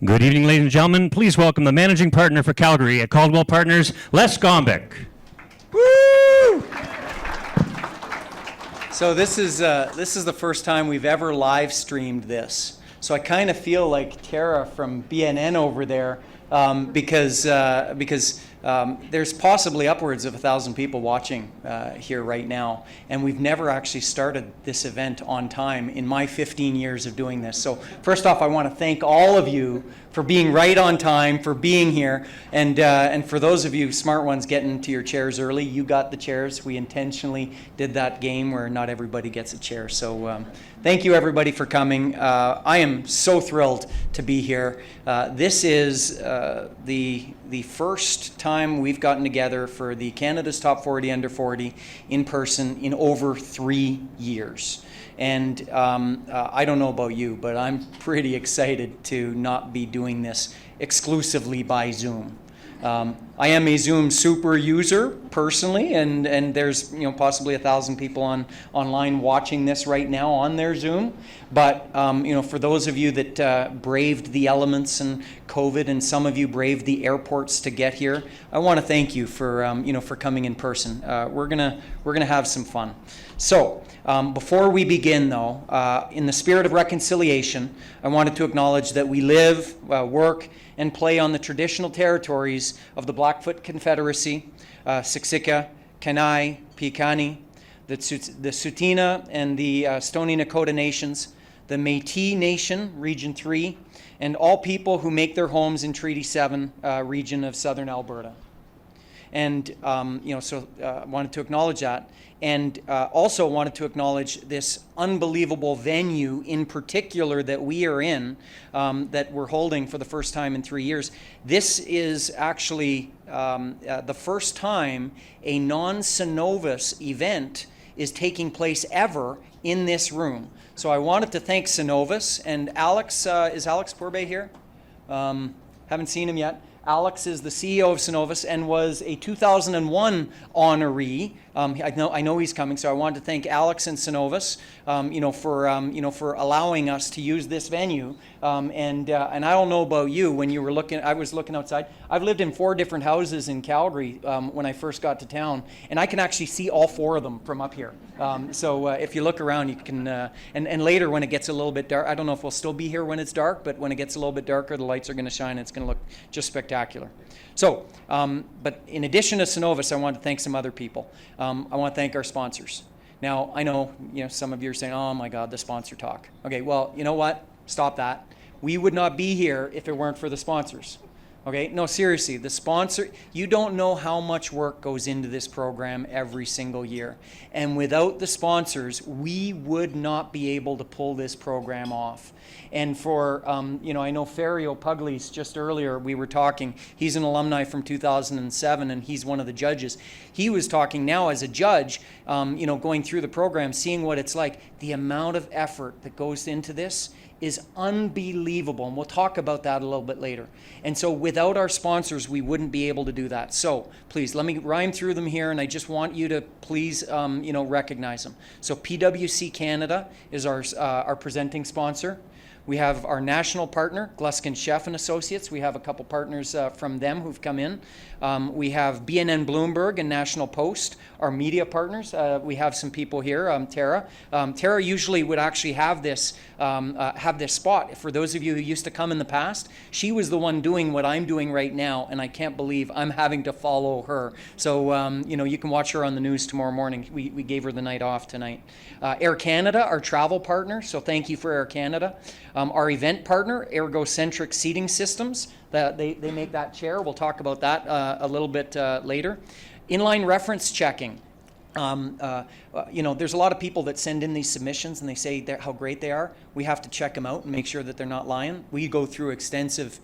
Good evening, ladies and gentlemen. Please welcome the managing partner for Calgary at Caldwell Partners, Les Gombic. Woo! So this is the first time we've ever live streamed this. So I kind of feel like Tara from BNN over there because there's possibly upwards of 1,000 people watching here right now, and we've never actually started this event on time in my 15 years of doing this. So first off, I want to thank all of you for being right on time, for being here, and for those of you smart ones getting to your chairs early, you got the chairs. We intentionally did that game where not everybody gets a chair. So thank you everybody for coming. I am so thrilled to be here. This is the first time we've gotten together for the Canada's Top 40 Under 40 in person in over 3 years. And I don't know about you, but I'm pretty excited to not be doing this exclusively by Zoom. I am a Zoom super user personally, and there's possibly 1,000 people online watching this right now on their Zoom. But for those of you that braved the elements and COVID, and some of you braved the airports to get here, I want to thank you for for coming in person. We're gonna have some fun. So before we begin, though, in the spirit of reconciliation, I wanted to acknowledge that we live, work, and play on the traditional territories of the Blackfoot Confederacy, Siksika, Kainai, Piikani, the Tsuut'ina and the Stoney Nakoda Nations, the Métis Nation, Region 3, and all people who make their homes in Treaty 7 region of southern Alberta. And wanted to acknowledge that, and also wanted to acknowledge this unbelievable venue in particular that we are in, that we're holding for the first time in 3 years. This is actually the first time a non-Cenovus event is taking place ever in this room. So I wanted to thank Cenovus and Alex. Is Alex Pourbet here? Haven't seen him yet. Alex is the CEO of Cenovus and was a 2001 honoree. I know he's coming, so I wanted to thank Alex and Cenovus, for allowing us to use this venue. And I don't know about you. When you were looking, I was looking outside. I've lived in 4 different houses in Calgary when I first got to town, and I can actually see all 4 of them from up here. So if you look around, you can. And later, when it gets a little bit dark, I don't know if we'll still be here when it's dark, but when it gets a little bit darker, the lights are going to shine. It's going to look just spectacular. So, but in addition to Cenovus, I want to thank some other people. I want to thank our sponsors. Now, I know, some of you are saying, oh my God, the sponsor talk. Okay, well, you know what? Stop that. We would not be here if it weren't for the sponsors. Okay, no, seriously, the sponsor, you don't know how much work goes into this program every single year. And without the sponsors, we would not be able to pull this program off. And for, I know Ferio Pugliese, just earlier we were talking, he's an alumni from 2007 and he's one of the judges. He was talking now as a judge, going through the program, seeing what it's like. The amount of effort that goes into this is unbelievable, and we'll talk about that a little bit later. And so without our sponsors, we wouldn't be able to do that. So please, let me rhyme through them here, and I just want you to please, recognize them. So PwC Canada is our presenting sponsor. We have our national partner, Gluskin Sheff and Associates. We have a couple partners from them who've come in. We have BNN Bloomberg and National Post, our media partners. We have some people here. Tara. Tara usually would actually have this spot. For those of you who used to come in the past, she was the one doing what I'm doing right now, and I can't believe I'm having to follow her. So, you can watch her on the news tomorrow morning. We gave her the night off tonight. Air Canada, our travel partner, so thank you for Air Canada. Our event partner, Ergocentric Seating Systems, they make that chair. We'll talk about that a little bit later. Inline reference checking. There's a lot of people that send in these submissions and they say how great they are. We have to check them out and make sure that they're not lying. We go through extensive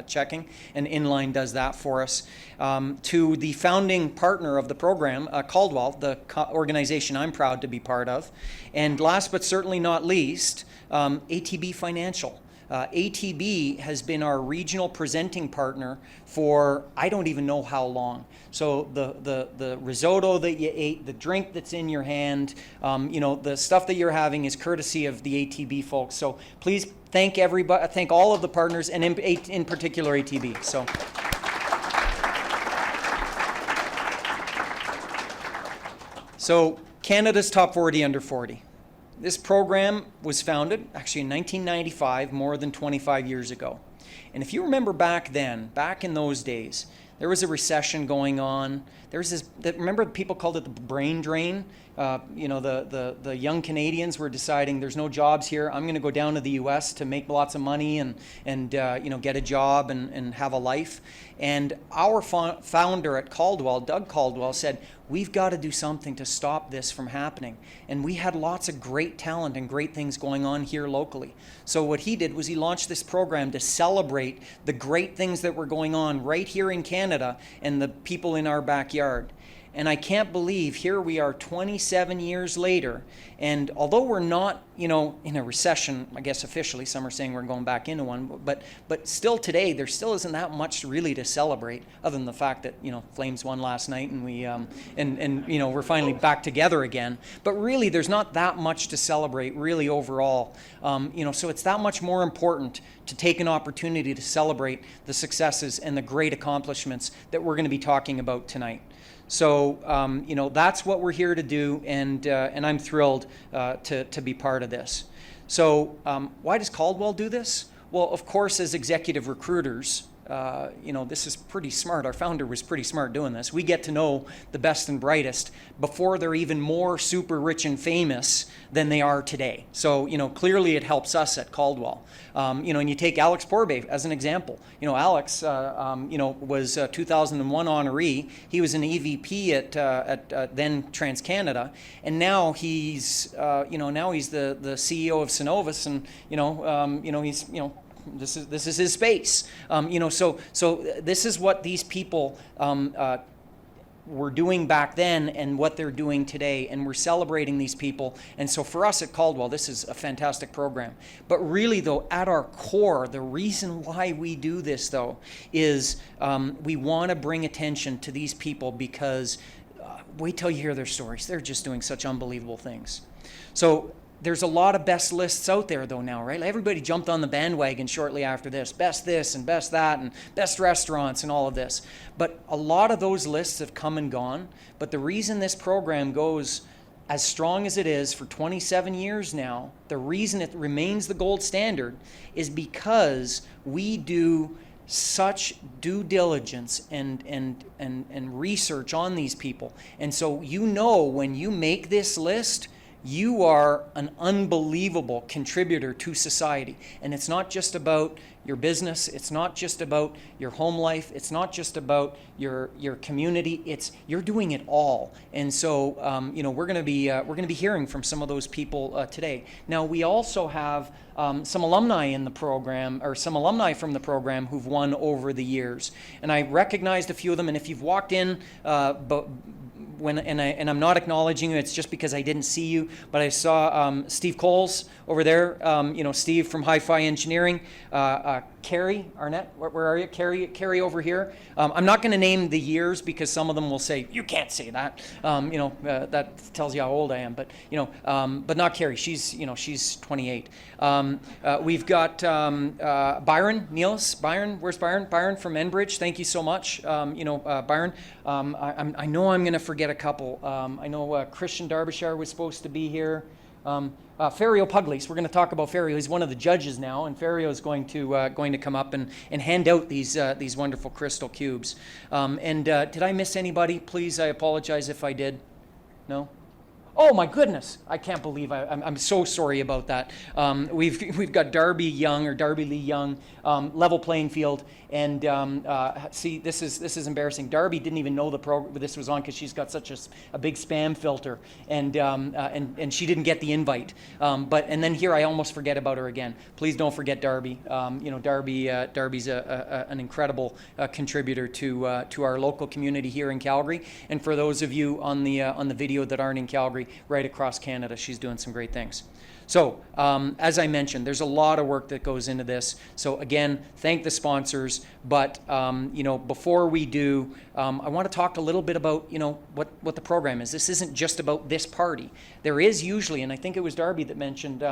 checking, and Inline does that for us. To the founding partner of the program, Caldwell, the organization I'm proud to be part of. And last but certainly not least, ATB Financial. ATB has been our regional presenting partner for I don't even know how long. So the risotto that you ate, the drink that's in your hand, the stuff that you're having is courtesy of the ATB folks. So please thank everybody, thank all of the partners, and in particular ATB. So Canada's Top 40 Under 40. This program was founded actually in 1995, more than 25 years ago. And if you remember back then, back in those days, there was a recession going on. There was this, remember people called it the brain drain? The young Canadians were deciding there's no jobs here. I'm going to go down to the U.S. to make lots of money and get a job and have a life. And our founder at Caldwell, Doug Caldwell, said, we've got to do something to stop this from happening. And we had lots of great talent and great things going on here locally. So what he did was he launched this program to celebrate the great things that were going on right here in Canada and the people in our backyard. And I can't believe here we are 27 years later, and although we're not, in a recession, I guess officially, some are saying we're going back into one, but still today, there still isn't that much really to celebrate, other than the fact that, Flames won last night and we, we're finally back together again. But really, there's not that much to celebrate, really, overall. So it's that much more important to take an opportunity to celebrate the successes and the great accomplishments that we're going to be talking about tonight. So, that's what we're here to do, and I'm thrilled to be part of this. So, why does Caldwell do this? Well, of course, as executive recruiters, this is pretty smart. Our founder was pretty smart doing this. We get to know the best and brightest before they're even more super rich and famous than they are today. So, clearly it helps us at Caldwell. And you take Alex Porbay as an example. Alex, was a 2001 honoree. He was an EVP at then TransCanada, and now he's, the CEO of Synovus, and he's, this is his space. So this is what these people were doing back then and what they're doing today, and we're celebrating these people. And so for us at Caldwell, this is a fantastic program. But really, though, at our core, the reason why we do this, though, is we want to bring attention to these people because wait till you hear their stories. They're just doing such unbelievable things. So there's a lot of best lists out there, though, now, right? Everybody jumped on the bandwagon shortly after this. Best this and best that and best restaurants and all of this. But a lot of those lists have come and gone. But the reason this program goes as strong as it is for 27 years now, the reason it remains the gold standard is because we do such due diligence and research on these people. And so when you make this list, you are an unbelievable contributor to society. And it's not just about your business. It's not just about your home life. It's not just about your community. You're doing it all. And so, we're going to be hearing from some of those people today. Now, we also have some alumni in the program, or some alumni from the program who've won over the years. And I recognized a few of them. And if you've walked in, and I'm not acknowledging you, it's just because I didn't see you, but I saw Steve Coles over there, Steve from Hi-Fi Engineering, Carrie Arnett, where are you? Carrie over here. I'm not going to name the years because some of them will say, you can't say that. That tells you how old I am, but not Carrie. She's 28. We've got Byron Niels. Byron, where's Byron? Byron from Enbridge. Thank you so much. Byron. I know I'm going to forget a couple. I know Christian Derbyshire was supposed to be here. Ferio Pugliese, we're going to talk about Ferio. He's one of the judges now, and Ferio is going to come up and hand out these wonderful crystal cubes. Did I miss anybody? Please, I apologize if I did. No? Oh my goodness! I can't believe I'm so sorry about that. We've got Darby Lee Young, level playing field, and see, this is embarrassing. Darby didn't even know the program this was on because she's got such a big spam filter, and she didn't get the invite. And then here I almost forget about her again. Please don't forget Darby. Darby's an incredible contributor to our local community here in Calgary, and for those of you on the video that aren't in Calgary, right across Canada, she's doing some great things. So, as I mentioned, there's a lot of work that goes into this. So again, thank the sponsors. But before we do, I want to talk a little bit about what the program is. This isn't just about this party. There is usually, and I think it was Darby that mentioned,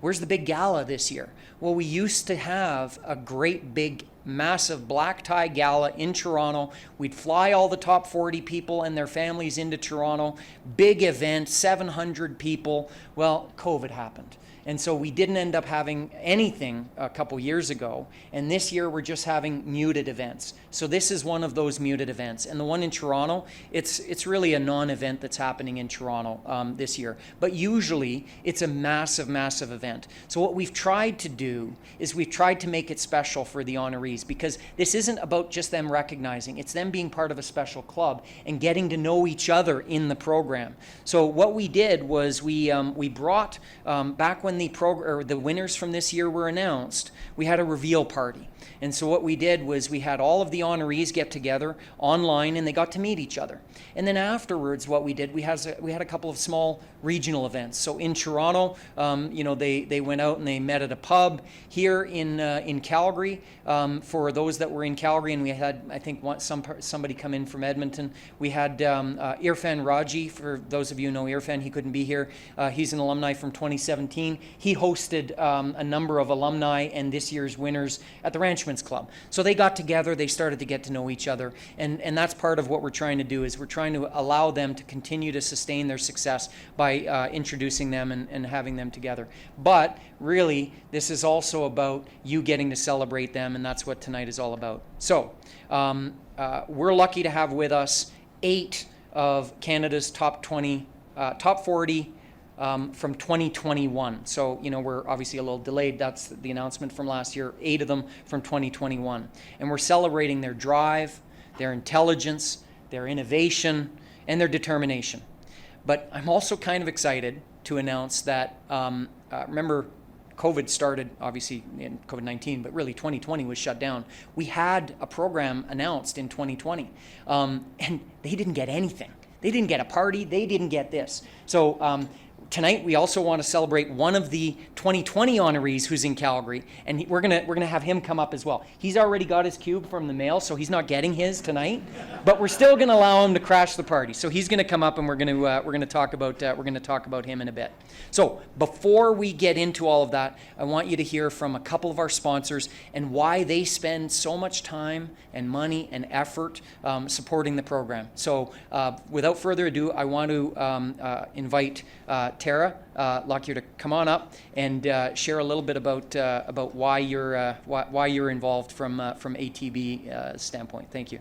where's the big gala this year? Well, we used to have a great big massive black tie gala in Toronto. We'd fly all the top 40 people and their families into Toronto. Big event, 700 people. Well, COVID happened. And so we didn't end up having anything a couple years ago. And this year we're just having muted events. So this is one of those muted events. And the one in Toronto, it's really a non-event that's happening in Toronto this year. But usually it's a massive, massive event. So what we've tried to do is we've tried to make it special for the honorees, because this isn't about just them recognizing. It's them being part of a special club and getting to know each other in the program. So what we did was we brought, back when the winners from this year were announced, we had a reveal party. And so what we did was we had all of the honorees get together online, and they got to meet each other. And then afterwards, what we did, we had a couple of small regional events. So in Toronto, they went out and they met at a pub. Here in Calgary, for those that were in Calgary, and we had, I think, somebody come in from Edmonton. We had Irfan Raji. For those of you who know Irfan, he couldn't be here. He's an alumni from 2017. He hosted a number of alumni and this year's winners at the Ranchman's Club. So they got together, they started to get to know each other, and that's part of what we're trying to do, is we're trying to allow them to continue to sustain their success by introducing them and having them together. But really, this is also about you getting to celebrate them, and that's what tonight is all about. So we're lucky to have with us 8 of Canada's top 40 from 2021. So, we're obviously a little delayed. That's the announcement from last year. 8 of them from 2021. And we're celebrating their drive, their intelligence, their innovation, and their determination. But I'm also kind of excited to announce that, remember, COVID started, obviously, in COVID-19, but really 2020 was shut down. We had a program announced in 2020, and they didn't get anything. They didn't get a party. They didn't get this. So tonight, we also want to celebrate one of the 2020 honorees who's in Calgary, and we're gonna have him come up as well. He's already got his cube from the mail, so he's not getting his tonight, but we're still gonna allow him to crash the party. So he's gonna come up, and we're gonna talk about him in a bit. So before we get into all of that, I want you to hear from a couple of our sponsors and why they spend so much time and money and effort supporting the program. So without further ado, I want to invite Tara Lockyer to come on up and share a little bit about why you're involved from ATB standpoint. Thank you.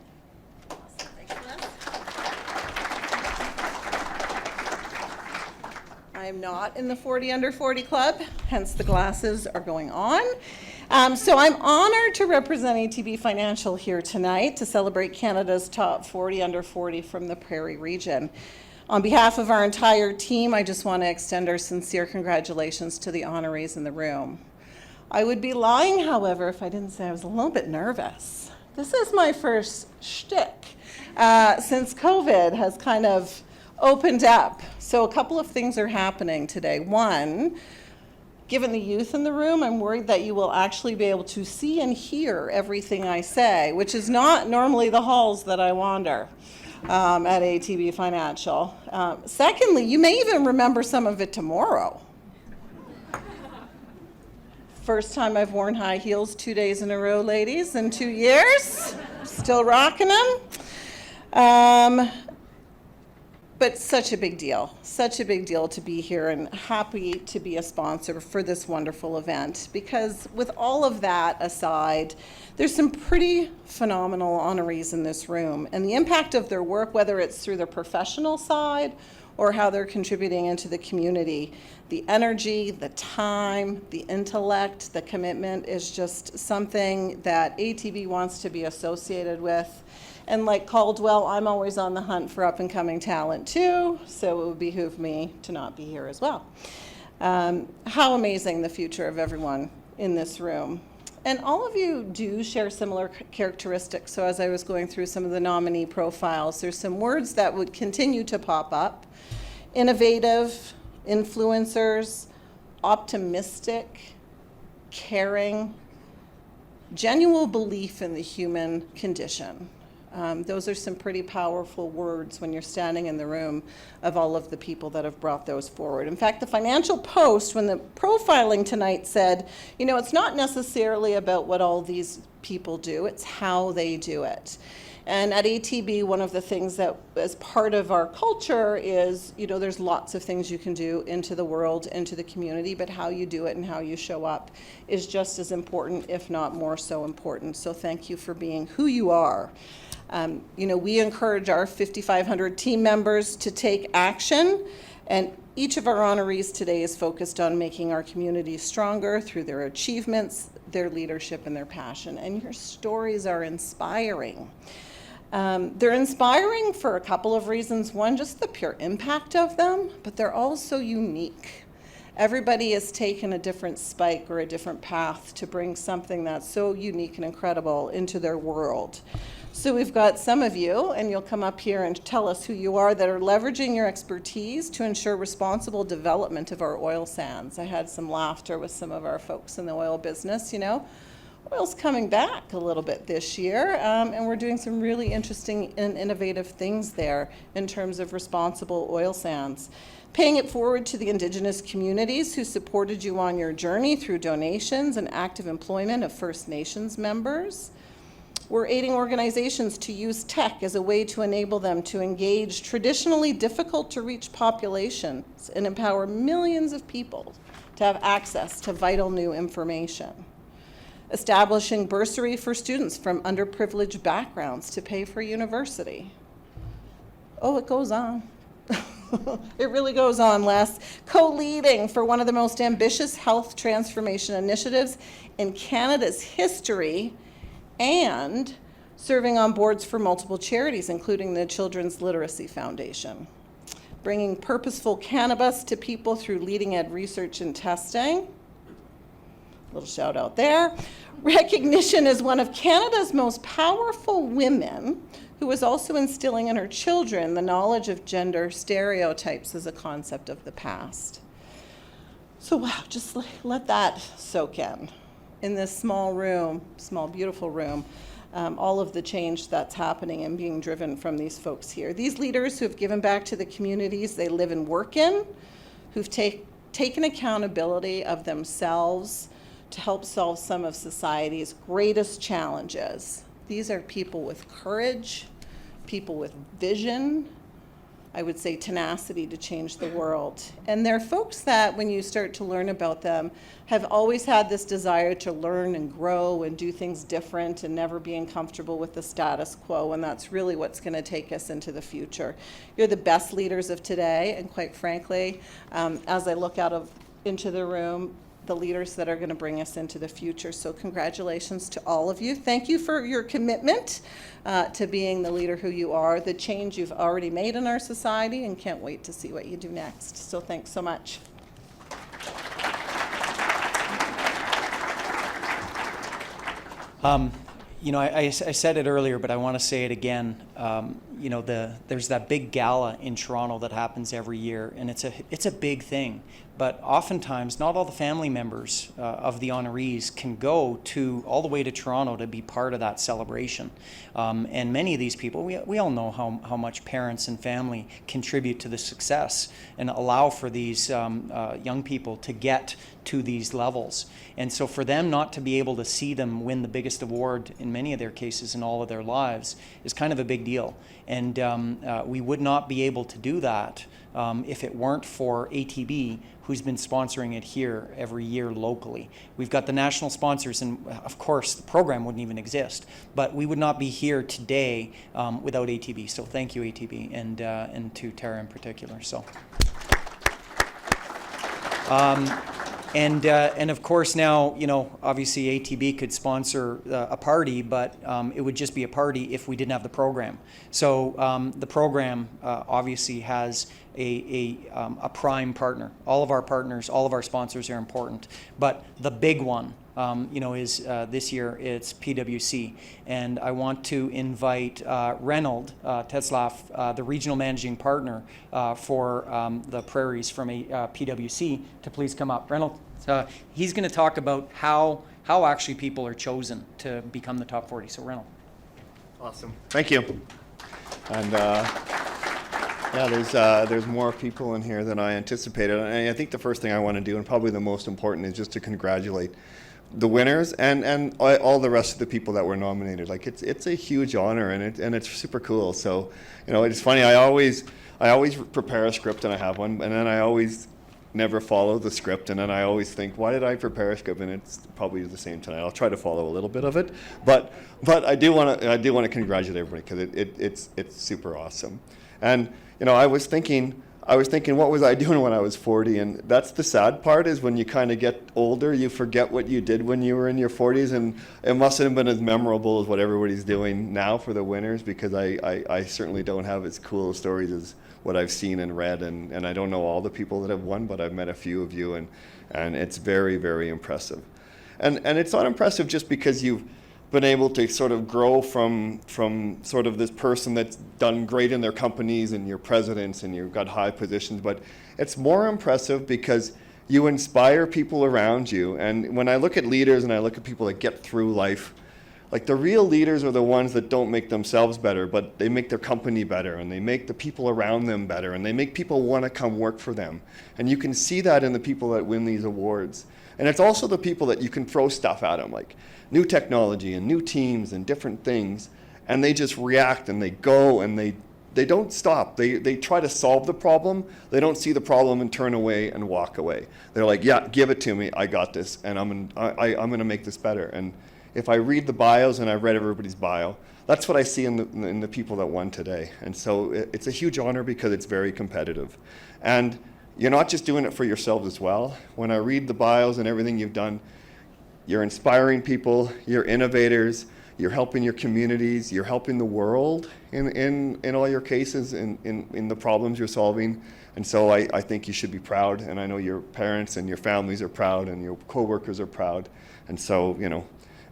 Awesome. Thanks, Les. I'm not in the 40 under 40 club, hence the glasses are going on. So I'm honored to represent ATB Financial here tonight to celebrate Canada's top 40 under 40 from the Prairie region. On behalf of our entire team, I just want to extend our sincere congratulations to the honorees in the room. I would be lying, however, if I didn't say I was a little bit nervous. This is my first shtick since COVID has kind of opened up. So a couple of things are happening today. One, given the youth in the room, I'm worried that you will actually be able to see and hear everything I say, which is not normally the halls that I wander at ATB Financial. Secondly, you may even remember some of it tomorrow. First time I've worn high heels 2 days in a row, ladies, in 2 years. Still rocking them. But such a big deal to be here, and happy to be a sponsor for this wonderful event. Because with all of that aside, there's some pretty phenomenal honorees in this room, and the impact of their work, whether it's through their professional side or how they're contributing into the community, the energy, the time, the intellect, the commitment is just something that ATB wants to be associated with. And like Caldwell, I'm always on the hunt for up-and-coming talent too, so it would behoove me to not be here as well. How amazing the future of everyone in this room. And all of you do share similar characteristics. So as I was going through some of the nominee profiles, there's some words that would continue to pop up. Innovative, influencers, optimistic, caring, genuine belief in the human condition. Those are some pretty powerful words when you're standing in the room of all of the people that have brought those forward. In fact, the Financial Post, when the profiling tonight, said, you know, it's not necessarily about what all these people do, it's how they do it. And at ATB, one of the things that is part of our culture is, you know, there's lots of things you can do into the world, into the community, but how you do it and how you show up is just as important, if not more so important. So thank you for being who you are. You know, we encourage our 5,500 team members to take action, and each of our honorees today is focused on making our communities stronger through their achievements, their leadership, and their passion. And your stories are inspiring. They're inspiring for a couple of reasons. One, just the pure impact of them, but they're also unique. Everybody has taken a different spike or a different path to bring something that's so unique and incredible into their world. So we've got some of you, and you'll come up here and tell us who you are, that are leveraging your expertise to ensure responsible development of our oil sands. I had some laughter with some of our folks in the oil business, you know. Oil's coming back a little bit this year, and we're doing some really interesting and innovative things there in terms of responsible oil sands. Paying it forward to the Indigenous communities who supported you on your journey through donations and active employment of First Nations members. We're aiding organizations to use tech as a way to enable them to engage traditionally difficult to reach populations and empower millions of people to have access to vital new information. Establishing bursary for students from underprivileged backgrounds to pay for university. Oh, it goes on. It really goes on, Les. Co-leading for one of the most ambitious health transformation initiatives in Canada's history, and serving on boards for multiple charities, including the Children's Literacy Foundation. Bringing purposeful cannabis to people through leading ed research and testing. Little shout out there. Recognition as one of Canada's most powerful women, who was also instilling in her children the knowledge of gender stereotypes as a concept of the past. So wow, just let that soak in this small room, small beautiful room, all of the change that's happening and being driven from these folks here. These leaders who have given back to the communities they live and work in, who've taken accountability of themselves to help solve some of society's greatest challenges. These are people with courage, people with vision, I would say tenacity to change the world. And they're folks that, when you start to learn about them, have always had this desire to learn and grow and do things different and never being comfortable with the status quo, and that's really what's going to take us into the future. You're the best leaders of today, and quite frankly, as I look into the room, the leaders that are going to bring us into the future. So congratulations to all of you. Thank you for your commitment to being the leader who you are, the change you've already made in our society, and can't wait to see what you do next. So thanks so much. You know, I said it earlier, but I want to say it again. You know, there's that big gala in Toronto that happens every year, and it's a big thing. But oftentimes, not all the family members of the honorees can go all the way to Toronto to be part of that celebration. And many of these people, we all know how much parents and family contribute to the success and allow for these young people to get to these levels. And so for them not to be able to see them win the biggest award in many of their cases in all of their lives is kind of a big deal. And we would not be able to do that if it weren't for ATB, who's been sponsoring it here every year locally. We've got the national sponsors, and of course the program wouldn't even exist, but we would not be here today without ATB. So thank you, ATB, and to Tara in particular. So. And of course now, you know, obviously ATB could sponsor a party, but it would just be a party if we didn't have the program. So the program obviously has a prime partner. All of our partners, all of our sponsors are important, but the big one is this year it's PwC. And I want to invite Reynold Tetzlaff, the regional managing partner for the Prairies from PwC, to please come up. Reynold, he's going to talk about how actually people are chosen to become the top 40. So Reynold. Awesome. Thank you. And there's more people in here than I anticipated. And I think the first thing I want to do, and probably the most important, is just to congratulate the winners and all the rest of the people that were nominated. Like it's a huge honor, and it's super cool. So it's funny. I always prepare a script, and I have one, and then I always never follow the script, and then I always think, why did I prepare a script? And it's probably the same tonight. I'll try to follow a little bit of it, but I do want to congratulate everybody, because it's super awesome. And I was thinking, what was I doing when I was 40? And that's the sad part, is when you kind of get older, you forget what you did when you were in your 40s, and it mustn't have been as memorable as what everybody's doing now for the winners, because I certainly don't have as cool stories as what I've seen and read, and I don't know all the people that have won, but I've met a few of you, and it's very, very impressive. And it's not impressive just because you've been able to sort of grow from sort of this person that's done great in their companies, and you're presidents and you've got high positions, but it's more impressive because you inspire people around you. And when I look at leaders and I look at people that get through life, like the real leaders are the ones that don't make themselves better, but they make their company better, and they make the people around them better, and they make people want to come work for them. And you can see that in the people that win these awards. And it's also the people that you can throw stuff at them, like new technology and new teams and different things, and they just react, and they go, and they don't stop. They try to solve the problem. They don't see the problem and turn away and walk away. They're like, yeah, give it to me. I got this, and I'm going to make this better. And if I read the bios, and I've read everybody's bio, that's what I see in the people that won today. And so it's a huge honor because it's very competitive. And you're not just doing it for yourselves as well. When I read the bios and everything you've done, you're inspiring people, you're innovators, you're helping your communities, you're helping the world in all your cases, in the problems you're solving. And so I think you should be proud, and I know your parents and your families are proud, and your coworkers are proud. And so,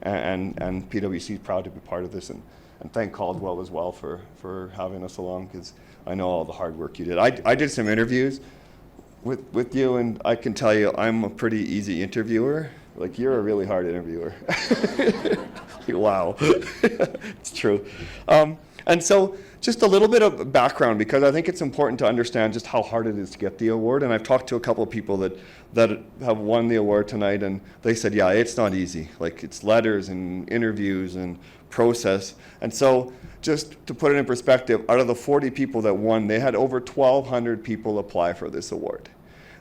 and PwC is proud to be part of this, and thank Caldwell as well for having us along, because I know all the hard work you did. I did some interviews with you, and I can tell you I'm a pretty easy interviewer. Like, you're a really hard interviewer. Wow. It's true. And so just a little bit of background, because I think it's important to understand just how hard it is to get the award. And I've talked to a couple of people that have won the award tonight, and they said, yeah, it's not easy. Like, it's letters and interviews and process. And so just to put it in perspective, out of the 40 people that won, they had over 1,200 people apply for this award.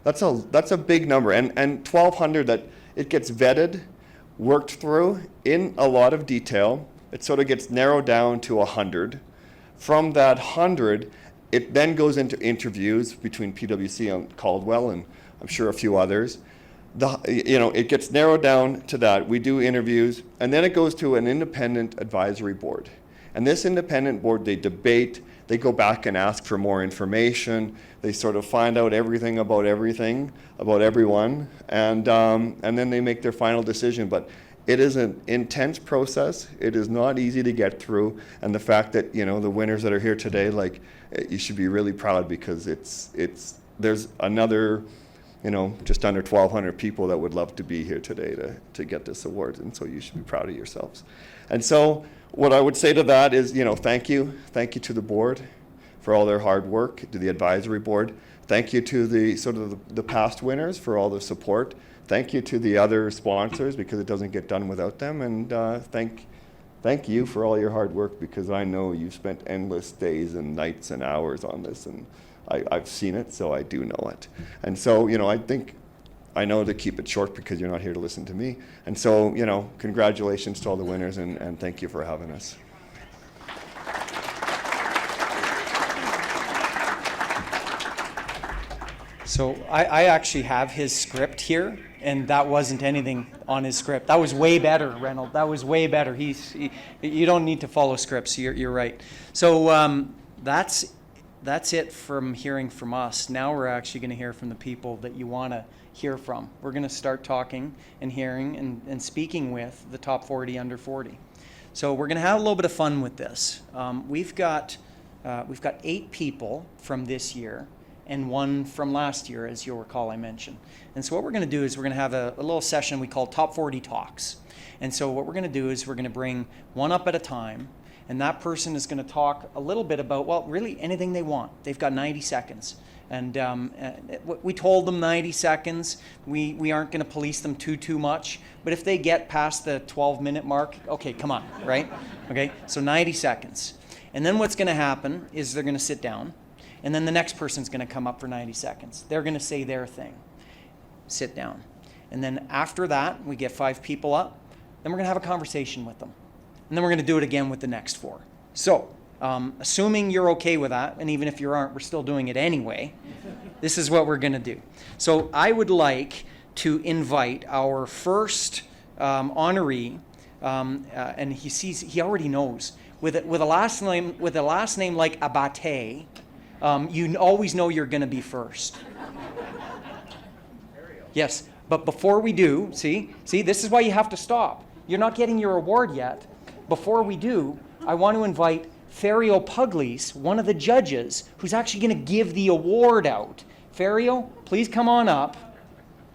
That's a big number. And 1,200 that it gets vetted, worked through in a lot of detail. It sort of gets narrowed down to 100. From that 100, it then goes into interviews between PwC and Caldwell, and I'm sure a few others. It gets narrowed down to that. We do interviews, and then it goes to an independent advisory board. And this independent board, they debate, they go back and ask for more information, they sort of find out everything, about everyone, and then they make their final decision. But it is an intense process. It is not easy to get through, and the fact that the winners that are here today, like, you should be really proud, because there's another just under 1,200 people that would love to be here today to get this award, and so you should be proud of yourselves. And so what I would say to that is, thank you to the board for all their hard work, to the advisory board. Thank you to the past winners for all the support. Thank you to the other sponsors, because it doesn't get done without them. And thank you for all your hard work, because I know you've spent endless days and nights and hours on this, and I've seen it, so I do know it. And so, I know to keep it short, because you're not here to listen to me. And so, congratulations to all the winners, and thank you for having us. So I actually have his script here, and that wasn't anything on his script. That was way better, Reynold. That was way better. You don't need to follow scripts. You're right. So that's it from hearing from us. Now we're actually going to hear from the people that you want to hear from. We're going to start talking and hearing and speaking with the top 40 under 40. So we're going to have a little bit of fun with this. We've got 8 people from this year and 1 from last year, as you'll recall I mentioned. And so what we're going to do is we're going to have a little session we call Top 40 Talks. And so what we're going to do is we're going to bring one up at a time, and that person is going to talk a little bit about, well, really anything they want. They've got 90 seconds. And we told them 90 seconds. We aren't going to police them too much. But if they get past the 12-minute mark, okay, come on, right? Okay, so 90 seconds. And then what's going to happen is they're going to sit down, and then the next person's going to come up for 90 seconds. They're going to say their thing. Sit down. And then after that, we get 5 people up. Then we're going to have a conversation with them. And then we're going to do it again with the next 4. So, assuming you're okay with that, and even if you aren't, we're still doing it anyway, this is what we're going to do. So I would like to invite our first honoree, and he already knows, with a last name like Abate, you always know you're going to be first. Yes, but before we do, see, this is why you have to stop. You're not getting your award yet. Before we do, I want to invite Ferio Pugliese, one of the judges, who's actually going to give the award out. Ferio, please come on up.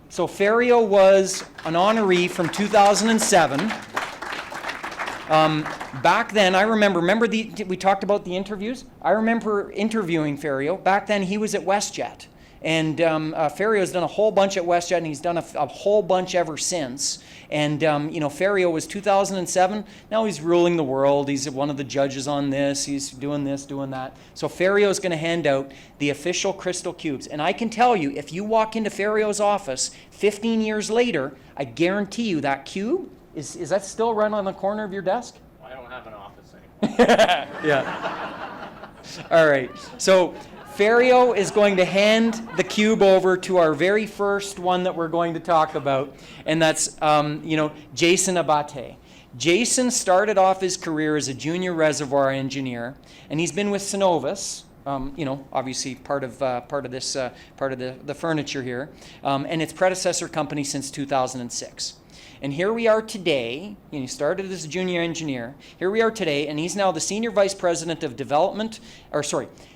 So Ferio was an honoree from 2007. Back then, I remember we talked about the interviews? I remember interviewing Ferio. Back then, he was at WestJet. And Ferrio's done a whole bunch at WestJet, and he's done a whole bunch ever since. And, Ferio was 2007. Now he's ruling the world. He's one of the judges on this. He's doing this, doing that. So Ferrio's going to hand out the official crystal cubes. And I can tell you, if you walk into Ferrio's office 15 years later, I guarantee you that cube, is that still right on the corner of your desk? I don't have an office anymore. Yeah. All right. So Ferio is going to hand the cube over to our very first one that we're going to talk about, and that's, Jason Abate. Jason started off his career as a junior reservoir engineer, and he's been with Synovus, obviously part of the furniture here, and its predecessor company since 2006. And here we are today, he started as a junior engineer, here we are today, and he's now the Senior Vice President of Development,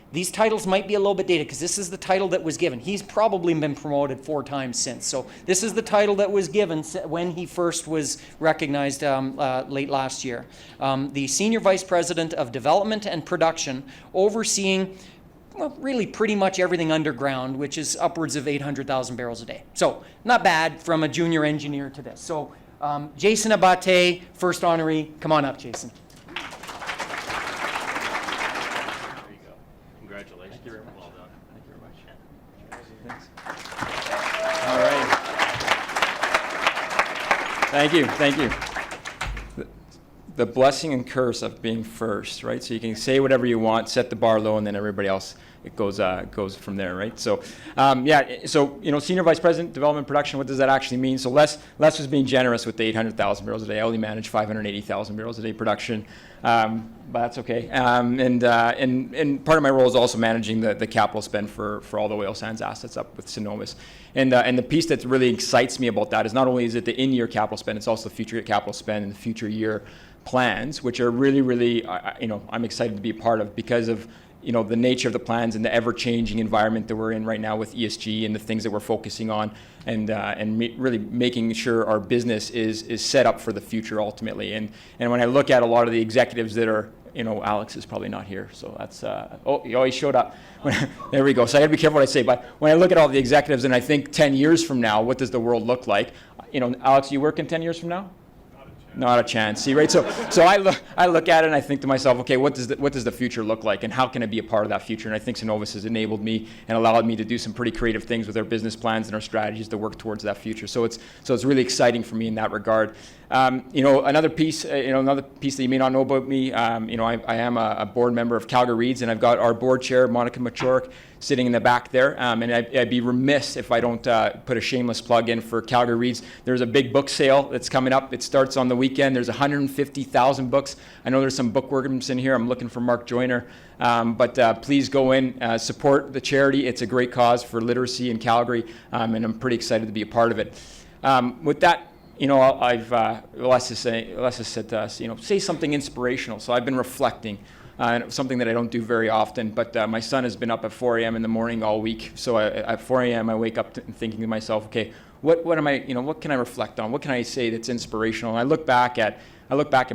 these titles might be a little bit dated because this is the title that was given. He's probably been promoted 4 times since. So this is the title that was given when he first was recognized late last year. The Senior Vice President of Development and Production, overseeing really pretty much everything underground, which is upwards of 800,000 barrels a day. So not bad from a junior engineer to this. So Jason Abate, first honoree. Come on up, Jason. Congratulations. Thank you very much. Well done. Thank you very much. Thanks. All right. Thank you. The blessing and curse of being first, right? So you can say whatever you want, set the bar low, and then everybody else, it goes from there, right? So, Senior Vice President, Development Production, what does that actually mean? So Les was being generous with the 800,000 barrels a day. I only manage 580,000 barrels a day production, but that's okay. And part of my role is also managing the capital spend for all the oil sands assets up with Synovus. And the piece that really excites me about that is not only is it the in-year capital spend, it's also the future capital spend and the future year plans, which are really, really, I'm excited to be a part of because of the nature of the plans and the ever-changing environment that we're in right now with ESG and the things that we're focusing on, and really making sure our business is set up for the future ultimately. And when I look at a lot of the executives that are, Alex is probably not here, so that's he showed up. There we go. So I got to be careful what I say. But when I look at all the executives, and I think 10 years from now, what does the world look like? Alex, you working 10 years from now? Not a chance. See, right? So I look at it and I think to myself, okay, what does the future look like, and how can I be a part of that future? And I think Synovus has enabled me and allowed me to do some pretty creative things with our business plans and our strategies to work towards that future. So it's really exciting for me in that regard. Another piece that you may not know about me, I am a board member of Calgary Celebration, and I've got our board chair, Monica Machork, sitting in the back there. And I'd be remiss if I don't put a shameless plug in for Calgary Reads. There's a big book sale that's coming up. It starts on the weekend. There's 150,000 books. I know there's some bookworms in here. I'm looking for Mark Joyner. But please go in, support the charity. It's a great cause for literacy in Calgary, and I'm pretty excited to be a part of it. With that, Les has said to us, say something inspirational. So I've been reflecting. Something that I don't do very often, but my son has been up at 4 a.m. in the morning all week. So at 4 a.m. I wake up thinking to myself, okay, what can I reflect on? What can I say that's inspirational? And I look back at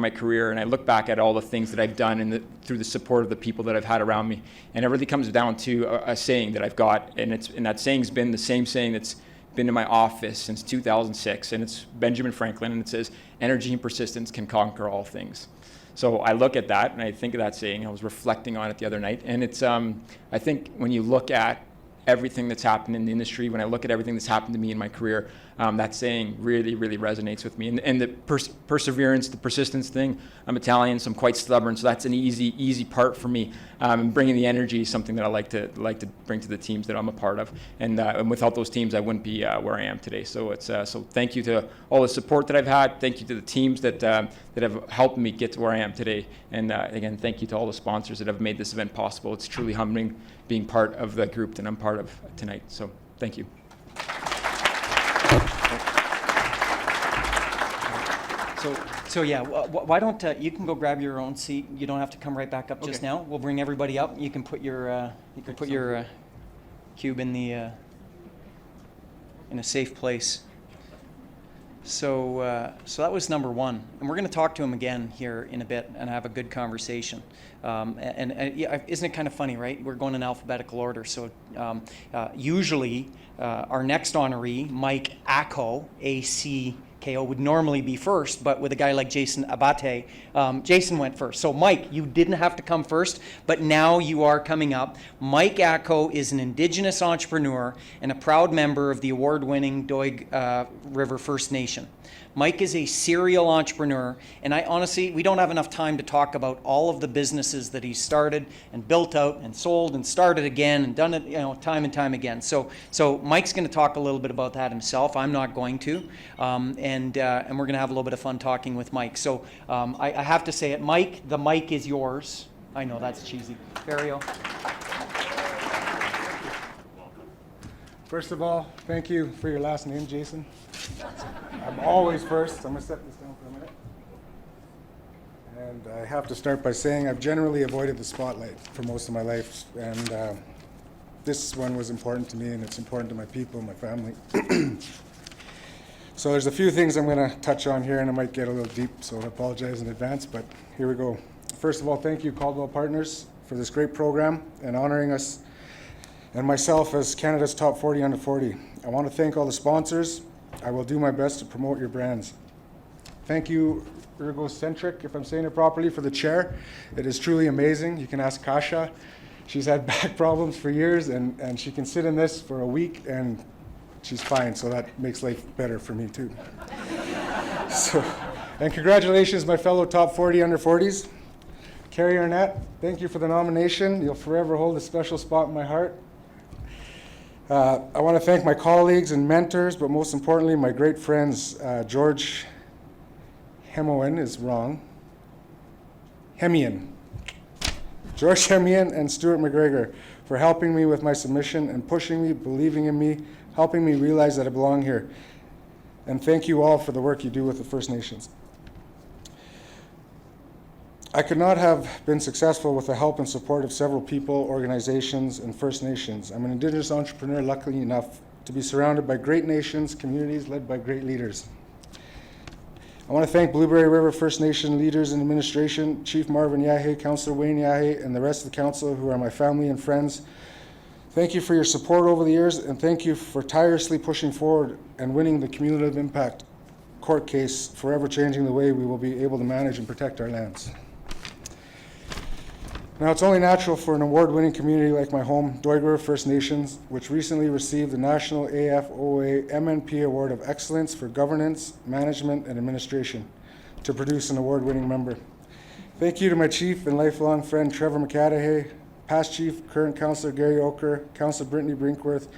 my career, and I look back at all the things that I've done through the support of the people that I've had around me. And it really comes down to a saying that I've got, and that saying's been the same saying that's been in my office since 2006, and it's Benjamin Franklin, and it says, "Energy and persistence can conquer all things." So I look at that, and I think of that saying. I was reflecting on it the other night, and it's, I think when you look at everything that's happened in the industry, when I look at everything that's happened to me in my career, that saying really, really resonates with me. And the perseverance, the persistence thing, I'm Italian, so I'm quite stubborn, so that's an easy part for me. And bringing the energy is something that I like to bring to the teams that I'm a part of. And without those teams, I wouldn't be where I am today. So it's so thank you to all the support that I've had. Thank you to the teams that have helped me get to where I am today. And again, thank you to all the sponsors that have made this event possible. It's truly humbling being part of the group that I'm part of tonight. So thank you. So yeah, why don't you can go grab your own seat. You don't have to come right back up just now. We'll bring everybody up. You can put your cube in the in a safe place. So that was number one, and we're going to talk to him again here in a bit and have a good conversation. Yeah, isn't it kind of funny, right? We're going in alphabetical order. So usually our next honoree, Mike Acko, ACKO, would normally be first, but with a guy like Jason Abate, Jason went first. So Mike, you didn't have to come first, but now you are coming up. Mike Acko is an Indigenous entrepreneur and a proud member of the award-winning Doig River First Nation. Mike is a serial entrepreneur, and I honestly, we don't have enough time to talk about all of the businesses that he's started and built out and sold and started again and done it, time and time again. So Mike's going to talk a little bit about that himself. I'm not going to, and we're going to have a little bit of fun talking with Mike. So I have to say it, Mike. The mic is yours. I know that's cheesy. Barrio. First of all, thank you for your last name, Jason. I'm always first. I'm going to set this down for a minute. And I have to start by saying I've generally avoided the spotlight for most of my life. And this one was important to me, and it's important to my people, my family. So there's a few things I'm going to touch on here, and I might get a little deep, so I apologize in advance, but here we go. First of all, thank you, Caldwell Partners, for this great program and honoring us and myself as Canada's top 40 under 40. I want to thank all the sponsors. I will do my best to promote your brands. Thank you, Ergocentric, if I'm saying it properly, for the chair. It is truly amazing. You can ask Kasha. She's had back problems for years, and she can sit in this for a week, and she's fine, so that makes life better for me, too. And congratulations, my fellow top 40 under 40s. Carrie Arnett, thank you for the nomination. You'll forever hold a special spot in my heart. I want to thank my colleagues and mentors, but most importantly, my great friends, George Hemian is wrong. George Hemian and Stuart McGregor for helping me with my submission and pushing me, believing in me, helping me realize that I belong here. And thank you all for the work you do with the First Nations. I could not have been successful with the help and support of several people, organizations, and First Nations. I'm an Indigenous entrepreneur, lucky enough to be surrounded by great nations, communities led by great leaders. I want to thank Blueberry River First Nation leaders and administration, Chief Marvin Yahe, Councillor Wayne Yahe, and the rest of the council who are my family and friends. Thank you for your support over the years, and thank you for tirelessly pushing forward and winning the cumulative impact court case, forever changing the way we will be able to manage and protect our lands. Now, it's only natural for an award-winning community like my home, Doig River First Nations, which recently received the National AFOA MNP Award of Excellence for Governance, Management, and Administration, to produce an award-winning member. Thank you to my chief and lifelong friend, Trevor McAdahay, past chief, current councillor Gary Oker, councillor Brittany Brinkworth,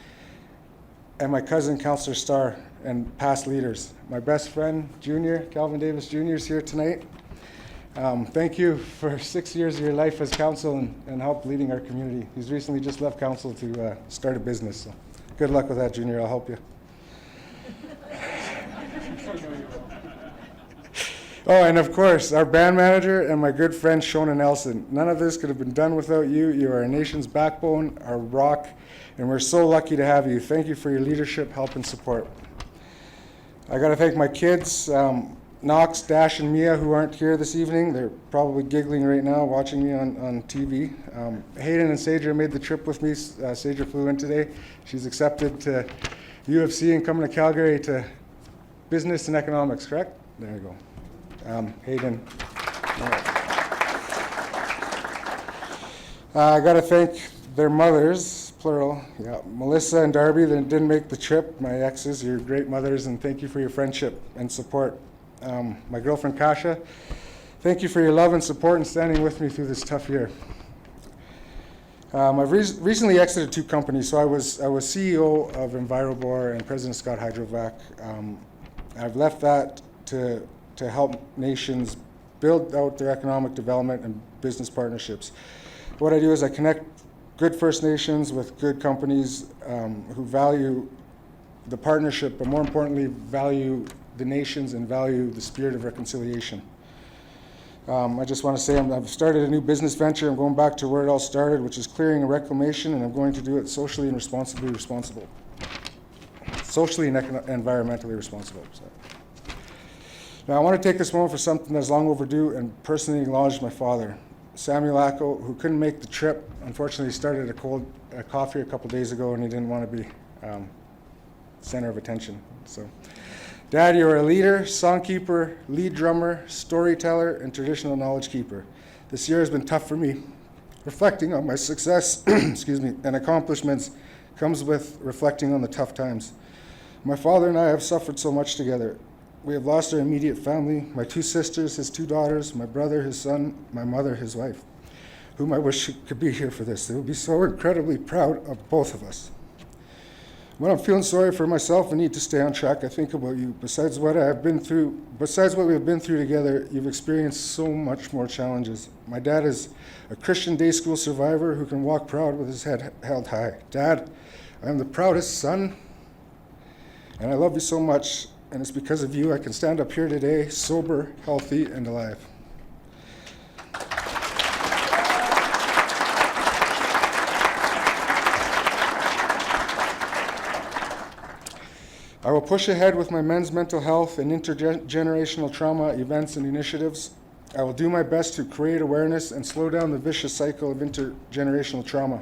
and my cousin, Councillor Starr, and past leaders. My best friend, Junior, Calvin Davis Jr. is here tonight. Thank you for 6 years of your life as council and help leading our community. He's recently just left council to start a business. So good luck with that, Junior. I'll help you. Oh, and of course, our band manager and my good friend, Shona Nelson. None of this could have been done without you. You are our nation's backbone, our rock, and we're so lucky to have you. Thank you for your leadership, help, and support. I got to thank my kids, Knox, Dash, and Mia, who aren't here this evening. They're probably giggling right now, watching me on TV. Hayden and Sadra made the trip with me. Sadra flew in today. She's accepted to UFC and coming to Calgary to business and economics, correct? There you go. Hayden. I got to thank their mothers, plural. Yeah, Melissa and Darby, that didn't make the trip. My exes, you're great mothers, and thank you for your friendship and support. My girlfriend Kasha, thank you for your love and support and standing with me through this tough year. I've recently exited 2 companies, so I was CEO of EnviroBor and President Scott Hydrovac. I've left that to help nations build out their economic development and business partnerships. What I do is I connect good First Nations with good companies who value the partnership, but more importantly, value the nations and value the spirit of reconciliation. I just want to say I've started a new business venture. I'm going back to where it all started, which is clearing and reclamation, and I'm going to do it socially and responsible. Socially and environmentally responsible. Sorry. Now, I want to take this moment for something that's long overdue and personally acknowledge my father, Samuel Acko, who couldn't make the trip. Unfortunately, he started a coffee a couple days ago, and he didn't want to be center of attention. So, Dad, you're a leader, songkeeper, lead drummer, storyteller, and traditional knowledge keeper. This year has been tough for me. Reflecting on my success and accomplishments comes with reflecting on the tough times. My father and I have suffered so much together. We have lost our immediate family, my 2 sisters, his 2 daughters, my brother, his son, my mother, his wife, whom I wish could be here for this. They would be so incredibly proud of both of us. When I'm feeling sorry for myself and need to stay on track, I think about you. Besides what we have been through together, you've experienced so much more challenges. My dad is a Christian day school survivor who can walk proud with his head held high. Dad, I'm the proudest son, and I love you so much. And it's because of you I can stand up here today, sober, healthy, and alive. I will push ahead with my men's mental health and intergenerational trauma events and initiatives. I will do my best to create awareness and slow down the vicious cycle of intergenerational trauma.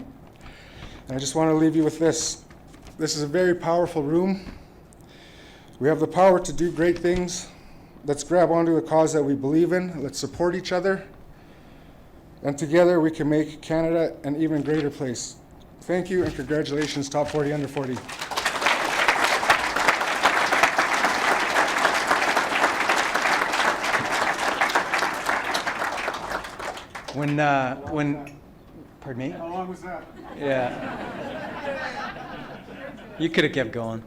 And I just want to leave you with this. This is a very powerful room. We have the power to do great things. Let's grab onto a cause that we believe in. Let's support each other. And together we can make Canada an even greater place. Thank you and congratulations, Top 40 Under 40. Pardon me? How long was that? Yeah. You could have kept going.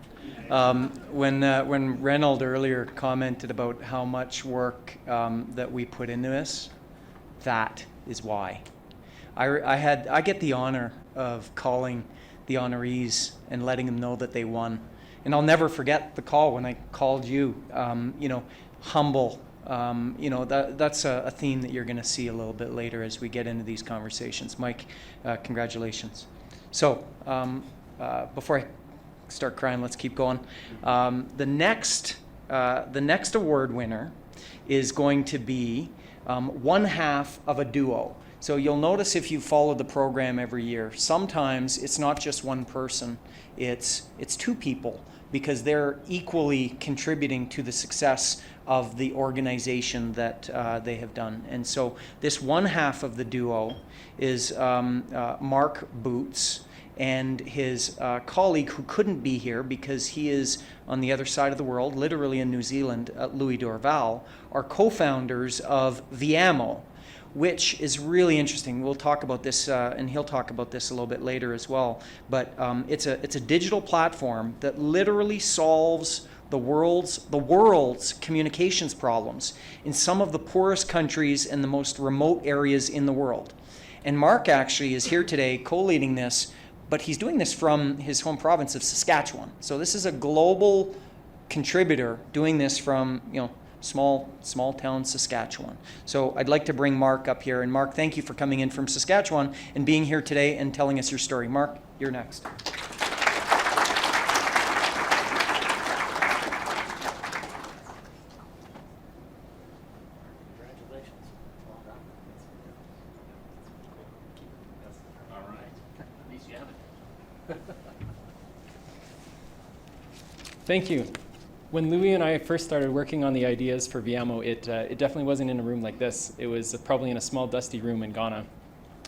When Reynold earlier commented about how much work that we put into this, that is why. I get the honor of calling the honorees and letting them know that they won. And I'll never forget the call when I called you, humble. That's a theme that you're going to see a little bit later as we get into these conversations. Mike, congratulations. So before I start crying, let's keep going. The next award winner is going to be one half of a duo. So you'll notice if you follow the program every year, sometimes it's not just one person, it's 2 people, because they're equally contributing to the success of the organization that they have done. And so this one half of the duo is Mark Boots and his colleague, who couldn't be here because he is on the other side of the world, literally in New Zealand, Louis Dorval, are co-founders of Viamo, which is really interesting. We'll talk about this, and he'll talk about this a little bit later as well. But it's a digital platform that literally solves the world's communications problems in some of the poorest countries and the most remote areas in the world. And Mark actually is here today co-leading this, but he's doing this from his home province of Saskatchewan. So this is a global contributor doing this from, small town Saskatchewan. So I'd like to bring Mark up here. And Mark, thank you for coming in from Saskatchewan and being here today and telling us your story. Mark, you're next. Thank you. When Louis and I first started working on the ideas for Viamo, it definitely wasn't in a room like this. It was probably in a small, dusty room in Ghana.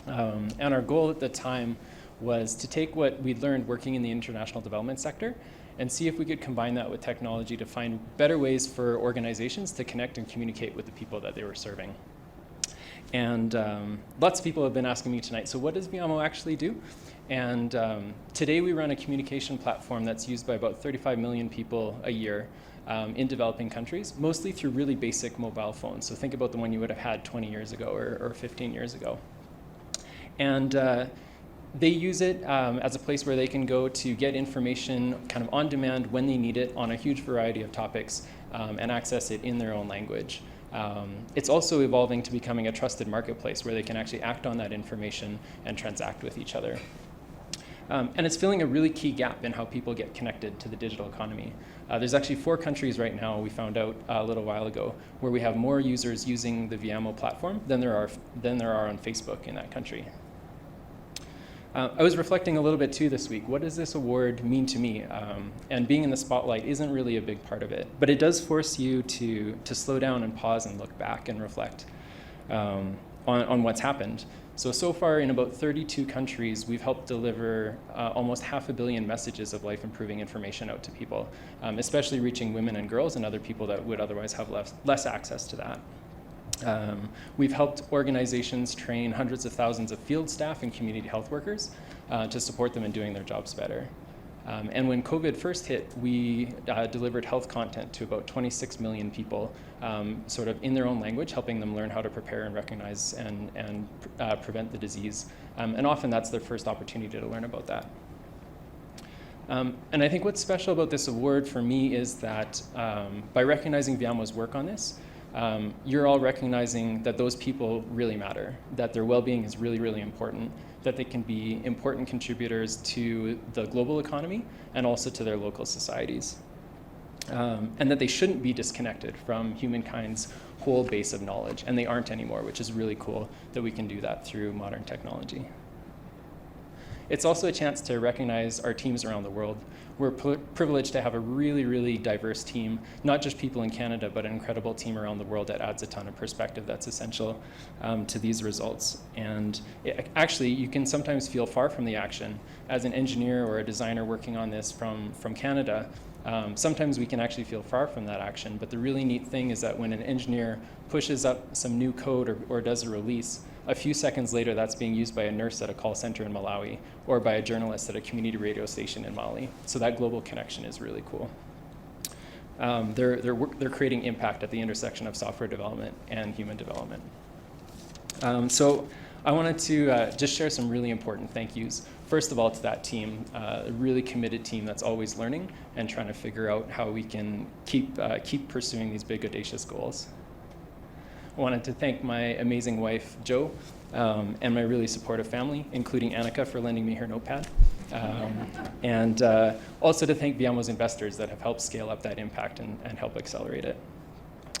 And our goal at the time was to take what we'd learned working in the international development sector and see if we could combine that with technology to find better ways for organizations to connect and communicate with the people that they were serving. And lots of people have been asking me tonight, so what does Viamo actually do? And today we run a communication platform that's used by about 35 million people a year in developing countries, mostly through really basic mobile phones. So think about the one you would have had 20 years ago or 15 years ago. And they use it as a place where they can go to get information kind of on demand when they need it on a huge variety of topics and access it in their own language. It's also evolving to becoming a trusted marketplace where they can actually act on that information and transact with each other. And it's filling a really key gap in how people get connected to the digital economy. There's actually 4 countries right now, we found out a little while ago, where we have more users using the Viamo platform than there are on Facebook in that country. I was reflecting a little bit too this week. What does this award mean to me? And being in the spotlight isn't really a big part of it, but it does force you to slow down and pause and look back and reflect on what's happened. So far in about 32 countries, we've helped deliver almost 500 million messages of life-improving information out to people, especially reaching women and girls and other people that would otherwise have less access to that. We've helped organizations train hundreds of thousands of field staff and community health workers to support them in doing their jobs better. And when COVID first hit, we delivered health content to about 26 million people, sort of in their own language, helping them learn how to prepare and recognize and prevent the disease. And often that's their first opportunity to learn about that. And I think what's special about this award for me is that by recognizing Viamo's work on this, you're all recognizing that those people really matter, that their well-being is really, really important, that they can be important contributors to the global economy and also to their local societies. And that they shouldn't be disconnected from humankind's whole base of knowledge, and they aren't anymore, which is really cool that we can do that through modern technology. It's also a chance to recognize our teams around the world. We're privileged to have a really, really diverse team, not just people in Canada, but an incredible team around the world that adds a ton of perspective that's essential to these results. And actually, you can sometimes feel far from the action. As an engineer or a designer working on this from Canada, sometimes we can actually feel far from that action. But the really neat thing is that when an engineer pushes up some new code or does a release, a few seconds later, that's being used by a nurse at a call center in Malawi or by a journalist at a community radio station in Mali. So that global connection is really cool. They're creating impact at the intersection of software development and human development. So I wanted to just share some really important thank yous. First of all, to that team, a really committed team that's always learning and trying to figure out how we can keep pursuing these big, audacious goals. I wanted to thank my amazing wife, Jo, and my really supportive family, including Annika for lending me her notepad. And also to thank Viamo's investors that have helped scale up that impact and help accelerate it.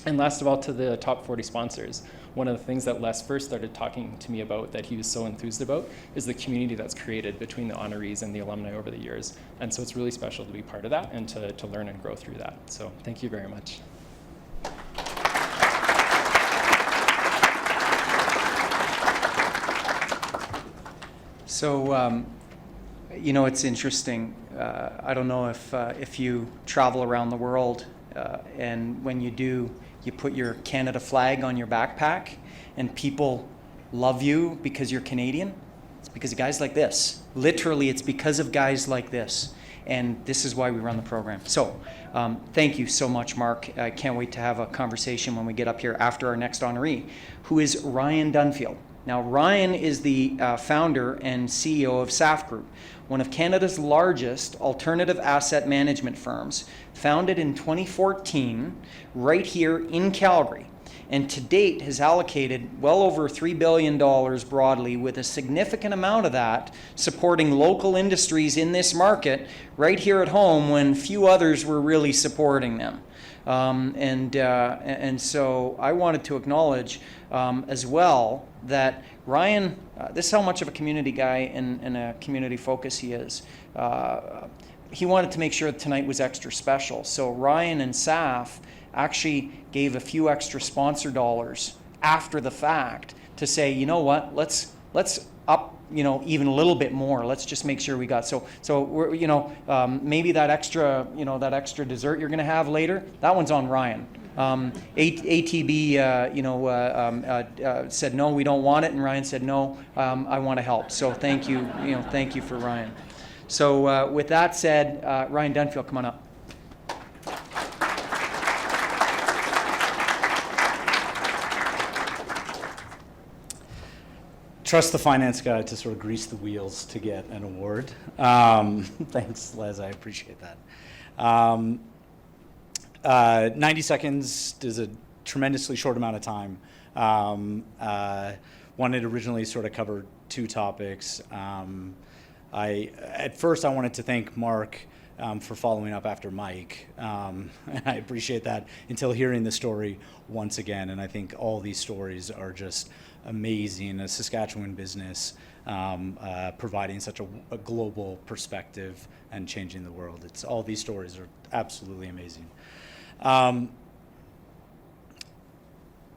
And last of all, to the top 40 sponsors. One of the things that Les first started talking to me about that he was so enthused about is the community that's created between the honorees and the alumni over the years. And so it's really special to be part of that and to learn and grow through that. So thank you very much. So, it's interesting. I don't know if you travel around the world, and when you do, you put your Canada flag on your backpack, and people love you because you're Canadian. It's because of guys like this. Literally, it's because of guys like this. And this is why we run the program. So thank you so much, Mark. I can't wait to have a conversation when we get up here after our next honoree, who is Ryan Dunfield. Now, Ryan is the founder and CEO of SAF Group, one of Canada's largest alternative asset management firms, founded in 2014 right here in Calgary. And to date has allocated well over $3 billion broadly, with a significant amount of that supporting local industries in this market right here at home when few others were really supporting them. And so I wanted to acknowledge as well that Ryan, this is how much of a community guy and a community focus he is. He wanted to make sure that tonight was extra special. So Ryan and SAF actually gave a few extra sponsor dollars after the fact to say, you know what, let's up, even a little bit more. Let's just make sure we got, so we're, maybe that extra dessert you're going to have later, that one's on Ryan. ATB, said no, we don't want it, and Ryan said no, I want to help. So thank you for Ryan. So with that said, Ryan Dunfield, come on up. Trust the finance guy to sort of grease the wheels to get an award. Thanks, Les. I appreciate that. 90 seconds is a tremendously short amount of time. Wanted to originally sort of cover two topics. At first, I wanted to thank Mark for following up after Mike. And I appreciate that until hearing the story once again. And I think all these stories are just amazing. A Saskatchewan business providing such a global perspective and changing the world. All these stories are absolutely amazing.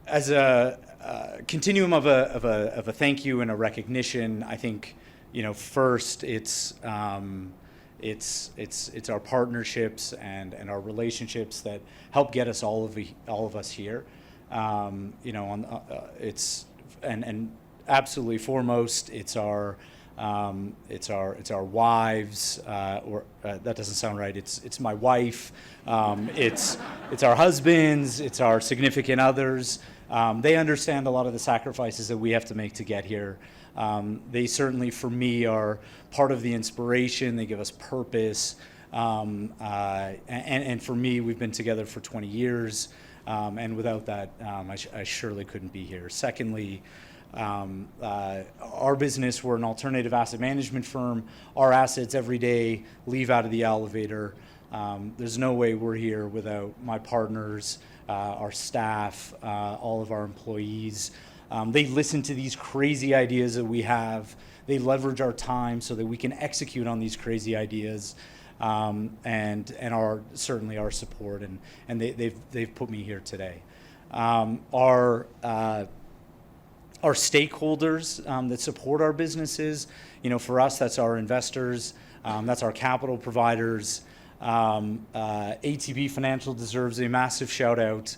As a continuum of a thank you and a recognition, I think first it's our partnerships and our relationships that help get us all of us here. And absolutely foremost, it's our wives, or that doesn't sound right. It's my wife. It's our husbands. It's our significant others. They understand a lot of the sacrifices that we have to make to get here. They certainly, for me, are part of the inspiration. They give us purpose. And for me, we've been together for 20 years. And without that, I surely couldn't be here. Secondly, our business, we're an alternative asset management firm. Our assets every day leave out of the elevator. There's no way we're here without my partners, our staff, all of our employees. They listen to these crazy ideas that we have. They leverage our time so that we can execute on these crazy ideas. And certainly our support, and they've put me here today. Our stakeholders that support our businesses, for us, that's our investors, that's our capital providers. ATB Financial deserves a massive shout out.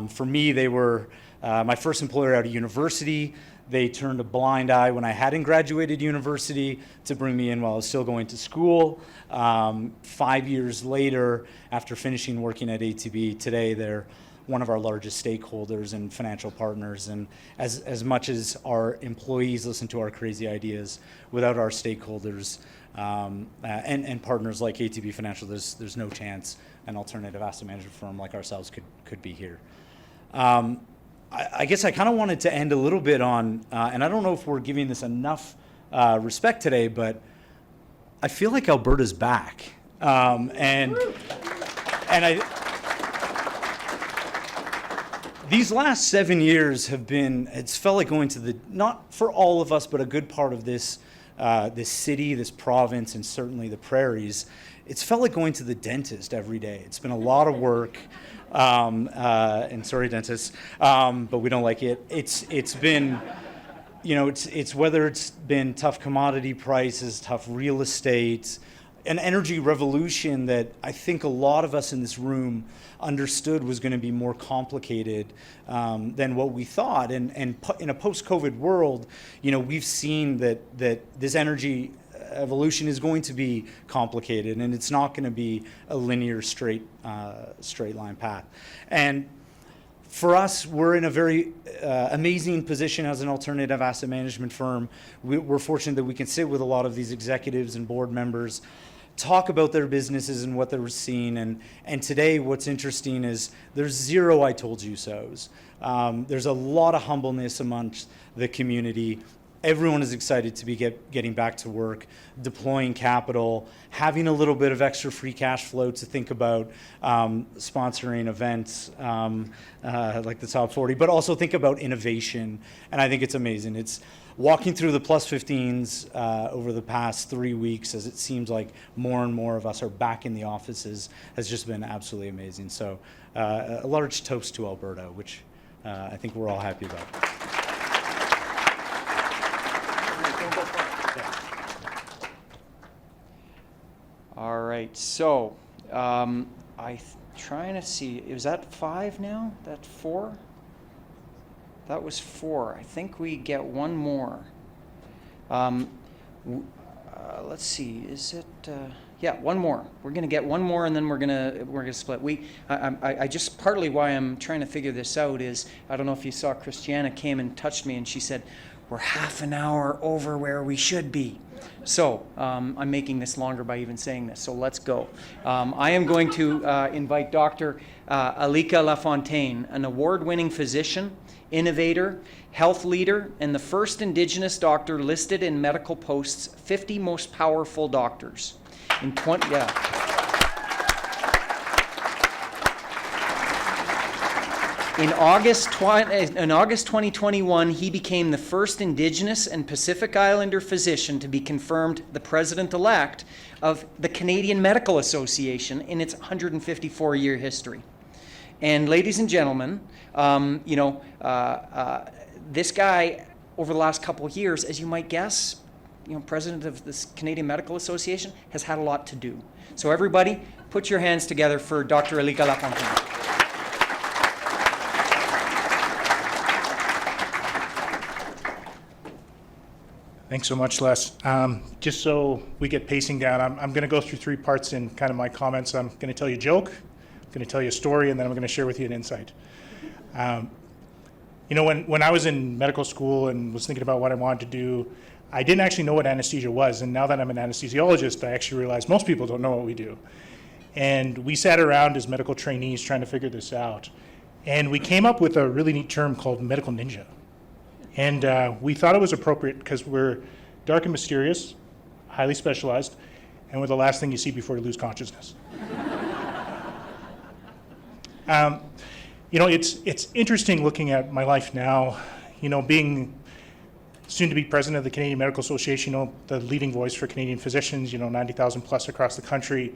For me, they were my first employer out of university. They turned a blind eye when I hadn't graduated university to bring me in while I was still going to school. 5 years later, after finishing working at ATB, today they're one of our largest stakeholders and financial partners. And as much as our employees listen to our crazy ideas, without our stakeholders and partners like ATB Financial, there's no chance an alternative asset management firm like ourselves could be here. I guess I kind of wanted to end a little bit on, and I don't know if we're giving this enough respect today, but I feel like Alberta's back. These last 7 years have been, it's felt like going to not for all of us, but a good part of this city, this province, and certainly the Prairies. It's felt like going to the dentist every day. It's been a lot of work. And sorry, dentists, but we don't like it. It's been, it's whether it's been tough commodity prices, tough real estate, an energy revolution that I think a lot of us in this room understood was going to be more complicated than what we thought. And in a post-COVID world, we've seen that this energy evolution is going to be complicated, and it's not going to be a linear straight line path. And for us, we're in a very amazing position as an alternative asset management firm. We're fortunate that we can sit with a lot of these executives and board members, talk about their businesses and what they're seeing. And today, what's interesting is there's zero I told you so's. There's a lot of humbleness amongst the community. Everyone is excited to be getting back to work, deploying capital, having a little bit of extra free cash flow to think about sponsoring events like the Top 40, but also think about innovation. And I think it's amazing. It's walking through the plus 15s over the past 3 weeks, as it seems like more and more of us are back in the offices, has just been absolutely amazing. So a large toast to Alberta, which I think we're all happy about. All right, so I'm trying to see, is that 5 now? That 4? That was 4. I think we get one more. Let's see, is it? Yeah, one more. We're gonna get one more, and then we're gonna split. I just partly why I'm trying to figure this out is I don't know if you saw Christiana came and touched me, and she said we're half an hour over where we should be. So I'm making this longer by even saying this. So let's go. I am going to invite Dr. Alika Lafontaine, an award-winning physician, innovator, health leader, and the first Indigenous doctor listed in Medical Post's 50 most powerful doctors. In August 2021, he became the first Indigenous and Pacific Islander physician to be confirmed the president-elect of the Canadian Medical Association in its 154-year history. And ladies and gentlemen, this guy, over the last couple of years, as you might guess, president of this Canadian Medical Association, has had a lot to do. So everybody, put your hands together for Dr. Alika Lafontaine. Thanks so much, Les. Just so we get pacing down, I'm going to go through 3 parts in kind of my comments. I'm going to tell you a joke, I'm going to tell you a story, and then I'm going to share with you an insight. When I was in medical school and was thinking about what I wanted to do, I didn't actually know what anesthesia was. And now that I'm an anesthesiologist, I actually realize most people don't know what we do. And we sat around as medical trainees trying to figure this out. And we came up with a really neat term called medical ninja. And we thought it was appropriate because we're dark and mysterious, highly specialized, and we're the last thing you see before you lose consciousness. It's interesting looking at my life now, being soon to be president of the Canadian Medical Association, the leading voice for Canadian physicians, 90,000 plus across the country.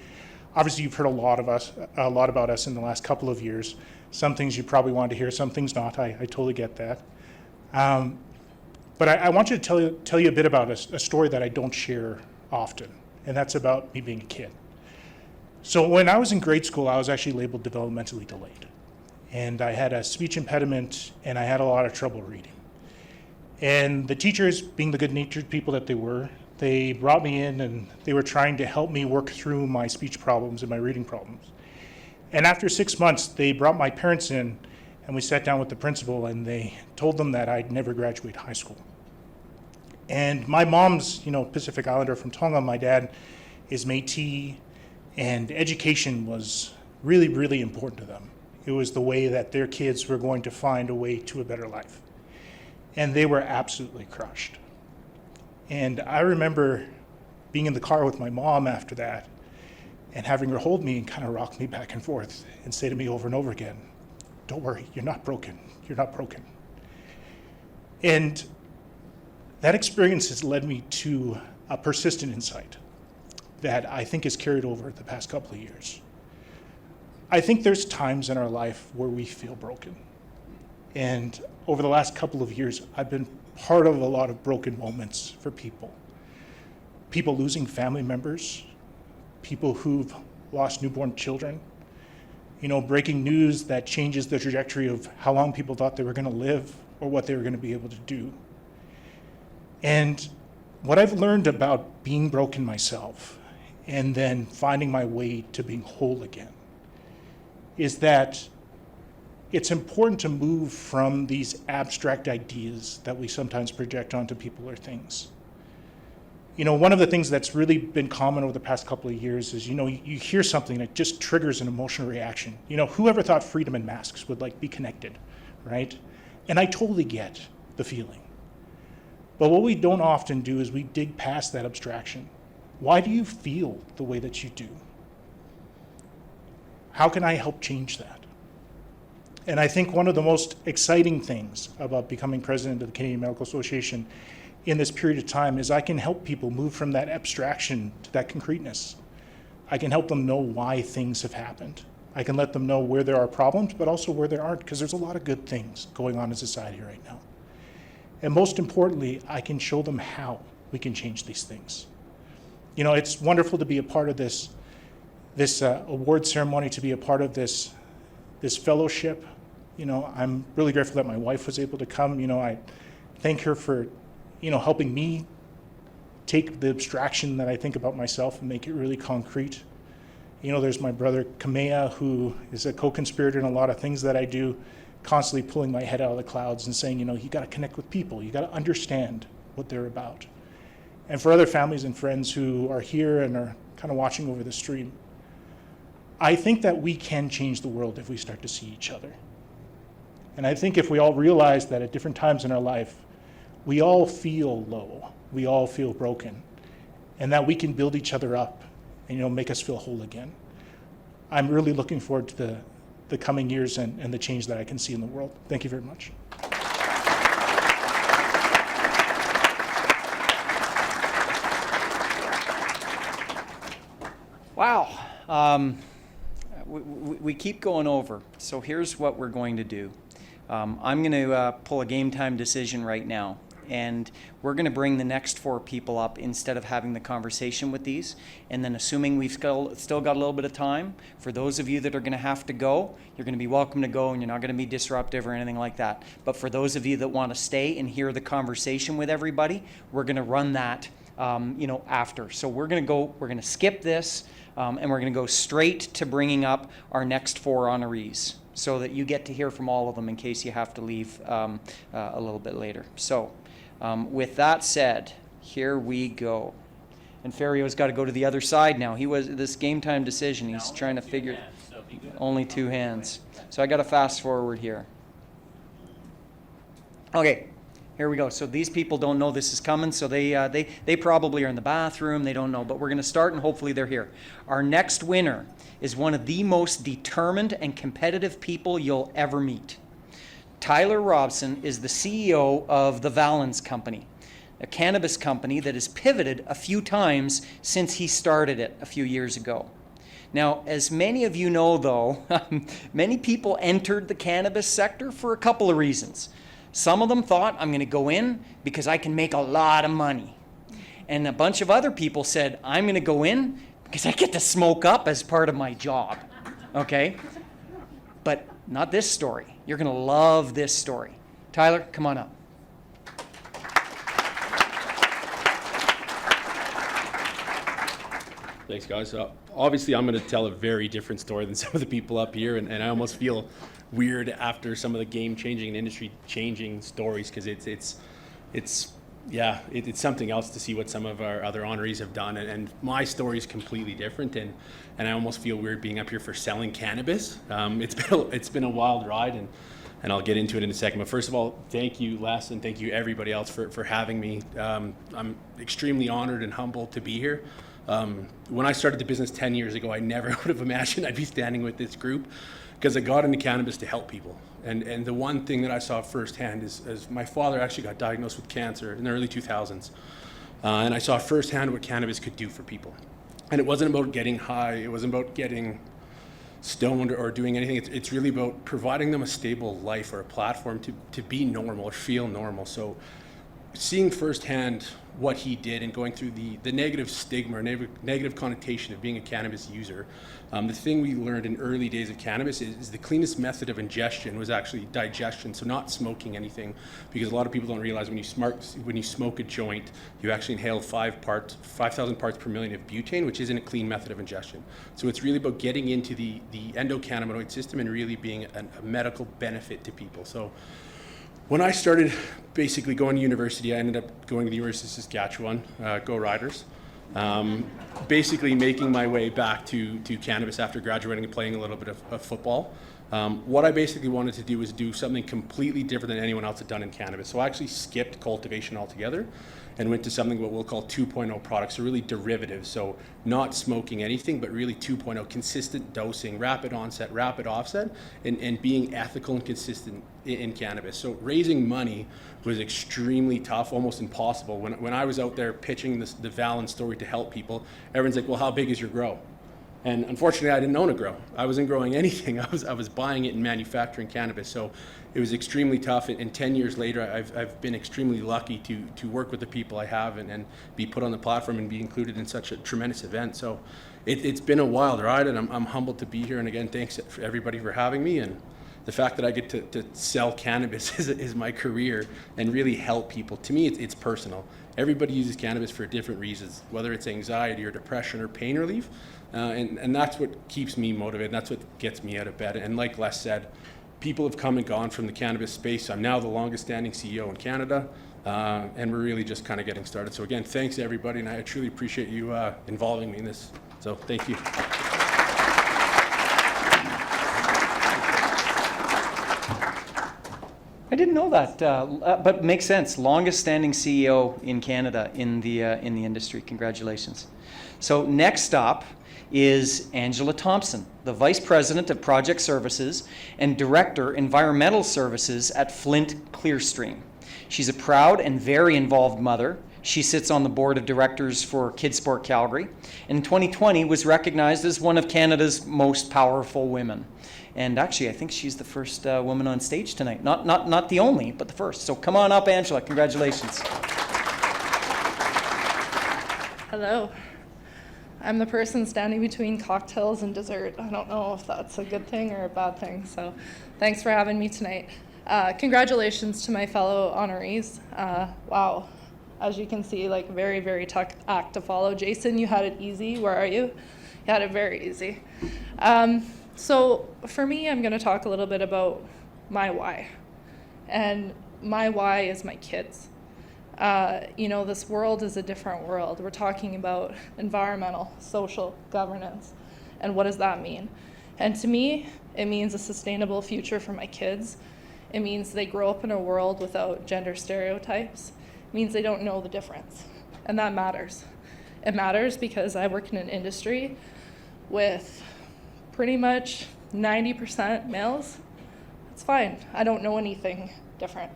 Obviously, you've heard a lot about us in the last couple of years. Some things you probably wanted to hear, some things not. I totally get that. But I want you to tell you a bit about a story that I don't share often, and that's about me being a kid. So when I was in grade school, I was actually labeled developmentally delayed. And I had a speech impediment, and I had a lot of trouble reading. And the teachers, being the good-natured people that they were, they brought me in, and they were trying to help me work through my speech problems and my reading problems. And after 6 months, they brought my parents in, and we sat down with the principal, and they told them that I'd never graduate high school. And my mom's, Pacific Islander from Tonga. My dad is Métis, and education was really, really important to them. It was the way that their kids were going to find a way to a better life. And they were absolutely crushed. And I remember being in the car with my mom after that and having her hold me and kind of rock me back and forth and say to me over and over again, "Don't worry, you're not broken. You're not broken." And that experience has led me to a persistent insight that I think has carried over the past couple of years. I think there's times in our life where we feel broken. And over the last couple of years, I've been part of a lot of broken moments for people. People losing family members, people who've lost newborn children, breaking news that changes the trajectory of how long people thought they were going to live or what they were going to be able to do. And what I've learned about being broken myself and then finding my way to being whole again is that it's important to move from these abstract ideas that we sometimes project onto people or things. One of the things that's really been common over the past couple of years is, you hear something that just triggers an emotional reaction. Whoever thought freedom and masks would be connected, right? And I totally get the feeling. But what we don't often do is we dig past that abstraction. Why do you feel the way that you do? How can I help change that? And I think one of the most exciting things about becoming president of the Canadian Medical Association in this period of time is I can help people move from that abstraction to that concreteness. I can help them know why things have happened. I can let them know where there are problems, but also where there aren't, because there's a lot of good things going on in society right now. And most importantly, I can show them how we can change these things. It's wonderful to be a part of this award ceremony, to be a part of this fellowship. I'm really grateful that my wife was able to come. I thank her for helping me take the abstraction that I think about myself and make it really concrete. There's my brother Kamea, who is a co-conspirator in a lot of things that I do, constantly pulling my head out of the clouds and saying, you got to connect with people. You got to understand what they're about. And for other families and friends who are here and are kind of watching over the stream, I think that we can change the world if we start to see each other. And I think if we all realize that at different times in our life, we all feel low, we all feel broken, and that we can build each other up and make us feel whole again. I'm really looking forward to the coming years and the change that I can see in the world. Thank you very much. Wow. We keep going over. So here's what we're going to do. I'm going to pull a game time decision right now. And we're going to bring the next 4 people up instead of having the conversation with these. And then assuming we've still got a little bit of time, for those of you that are going to have to go, you're going to be welcome to go and you're not going to be disruptive or anything like that. But for those of you that want to stay and hear the conversation with everybody, we're going to run that after. So we're going to skip this and we're going to go straight to bringing up our next 4 honorees, so that you get to hear from all of them in case you have to leave a little bit later. So with that said, here we go. And Ferrio's got to go to the other side now. This game time decision, he's trying to figure, only 2 hands. So I got to fast forward here. Okay, here we go. So these people don't know this is coming, so they probably are in the bathroom, they don't know, but we're going to start and hopefully they're here. Our next winner is one of the most determined and competitive people you'll ever meet. Tyler Robson is the CEO of the Valens Company, a cannabis company that has pivoted a few times since he started it a few years ago. Now, as many of you know, though, many people entered the cannabis sector for a couple of reasons. Some of them thought, I'm going to go in because I can make a lot of money. And a bunch of other people said, I'm going to go in because I get to smoke up as part of my job. Okay? But not this story. You're going to love this story. Tyler, come on up. Thanks, guys. Obviously, I'm going to tell a very different story than some of the people up here, and I almost feel weird after some of the game-changing and industry-changing stories, because it's something else to see what some of our other honorees have done, and my story is completely different, and I almost feel weird being up here for selling cannabis. It's been a wild ride, and I'll get into it in a second. But first of all, thank you, Les, and thank you everybody else for having me. I'm extremely honored and humbled to be here. When I started the business 10 years ago, I never would have imagined I'd be standing with this group, because I got into cannabis to help people. And the one thing that I saw firsthand is my father actually got diagnosed with cancer in the early 2000s. And I saw firsthand what cannabis could do for people. And it wasn't about getting high, it wasn't about getting stoned or doing anything. It's really about providing them a stable life or a platform to be normal or feel normal. So seeing firsthand what he did and going through the negative stigma or negative connotation of being a cannabis user, the thing we learned in early days of cannabis is the cleanest method of ingestion was actually digestion, so not smoking anything, because a lot of people don't realize when you smoke a joint, you actually inhale 5,000 parts per million of butane, which isn't a clean method of ingestion. So it's really about getting into the endocannabinoid system and really being a medical benefit to people. So when I started basically going to university, I ended up going to the University of Saskatchewan, go Riders. Basically making my way back to cannabis after graduating and playing a little bit of football. What I basically wanted to do was do something completely different than anyone else had done in cannabis. So I actually skipped cultivation altogether and went to something what we'll call 2.0 products, so really derivatives. So not smoking anything, but really 2.0, consistent dosing, rapid onset, rapid offset, and being ethical and consistent in cannabis. So raising money was extremely tough, almost impossible. When I was out there pitching the Valens story to help people, everyone's like, well, how big is your grow? And unfortunately, I didn't own a grow. I wasn't growing anything. I was buying it and manufacturing cannabis. So it was extremely tough. And 10 years later, I've been extremely lucky to work with the people I have and be put on the platform and be included in such a tremendous event. So it's been a wild ride, and I'm humbled to be here. And again, thanks for everybody for having me. And the fact that I get to sell cannabis is my career and really help people. To me, it's personal. Everybody uses cannabis for different reasons, whether it's anxiety or depression or pain relief. And that's what keeps me motivated. That's what gets me out of bed. And like Les said, people have come and gone from the cannabis space. I'm now the longest standing CEO in Canada, and we're really just kind of getting started. So again, thanks to everybody, and I truly appreciate you involving me in this. So thank you. I didn't know that, but makes sense. Longest standing CEO in Canada in the industry. Congratulations. So next up is Angela Thompson, the Vice President of Project Services and Director Environmental Services at Flint Clearstream. She's a proud and very involved mother. She sits on the board of directors for Kidsport Calgary, and in 2020 was recognized as one of Canada's most powerful women. And actually, I think she's the first woman on stage tonight. Not the only, but the first. So come on up, Angela. Congratulations. Hello. I'm the person standing between cocktails and dessert. I don't know if that's a good thing or a bad thing, so thanks for having me tonight. Congratulations to my fellow honorees. Wow, as you can see, like very, very tough act to follow. Jason, you had it easy. Where are you? You had it very easy. So for me, I'm gonna talk a little bit about my why. And my why is my kids. This world is a different world. We're talking about environmental, social, governance, and what does that mean? And to me, it means a sustainable future for my kids. It means they grow up in a world without gender stereotypes. It means they don't know the difference, and that matters. It matters because I work in an industry with pretty much 90% males. It's fine. I don't know anything different.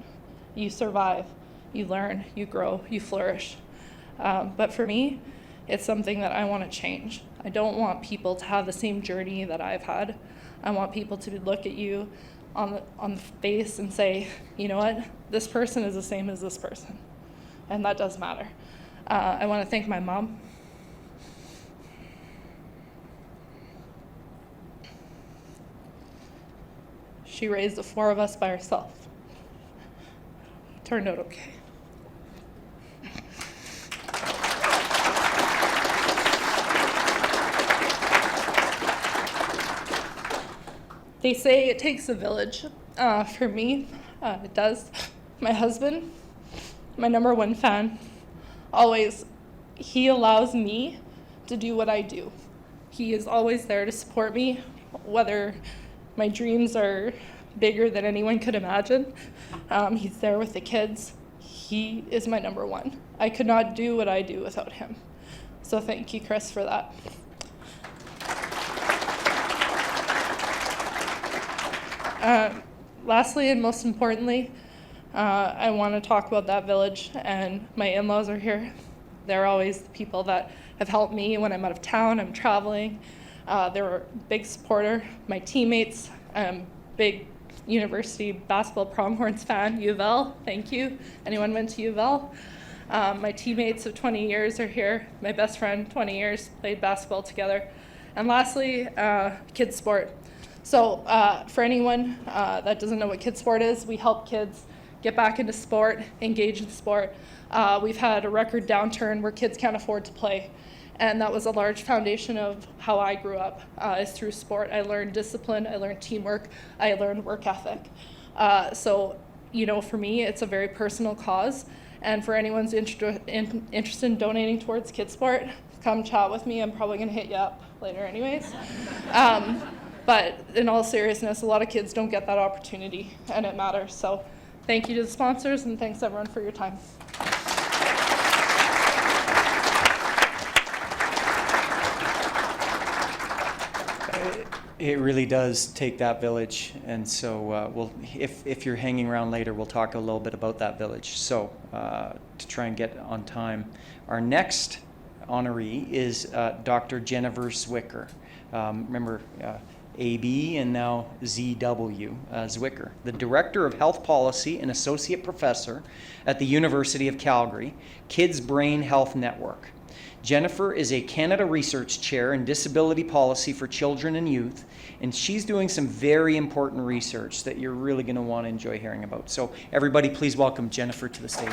You survive. You learn, you grow, you flourish. But for me, it's something that I want to change. I don't want people to have the same journey that I've had. I want people to look at you on the face and say, you know what, this person is the same as this person. And that does matter. I want to thank my mom. She raised the four of us by herself. Turned out okay. They say it takes a village. For me, it does. My husband, my number one fan, always, he allows me to do what I do. He is always there to support me, whether my dreams are bigger than anyone could imagine. He's there with the kids. He is my number one. I could not do what I do without him. So thank you, Chris, for that. Lastly, and most importantly, I want to talk about that village, and my in-laws are here. They're always the people that have helped me when I'm out of town, I'm traveling. They're a big supporter. My teammates, big University basketball Pronghorns fan, U of L, thank you. Anyone went to U of L? My teammates of 20 years are here. My best friend, 20 years, played basketball together. And lastly, kids sport. So for anyone that doesn't know what kids sport is, we help kids get back into sport, engage in sport. We've had a record downturn where kids can't afford to play. And that was a large foundation of how I grew up, is through sport. I learned discipline, I learned teamwork, I learned work ethic. So, you know, for me, it's a very personal cause. And for anyone who's interested in donating towards kids sport, come chat with me. I'm probably gonna hit you up later anyways. But in all seriousness, a lot of kids don't get that opportunity, and it matters. So thank you to the sponsors, and thanks everyone for your time. It really does take that village, and so if you're hanging around later, we'll talk a little bit about that village. So to try and get on time, our next honoree is Dr. Jennifer Zwicker. Remember, AB and now ZW Zwicker, the Director of Health Policy and Associate Professor at the University of Calgary, Kids Brain Health Network. Jennifer is a Canada Research Chair in Disability Policy for Children and Youth, and she's doing some very important research that you're really going to want to enjoy hearing about. So everybody, please welcome Jennifer to the stage.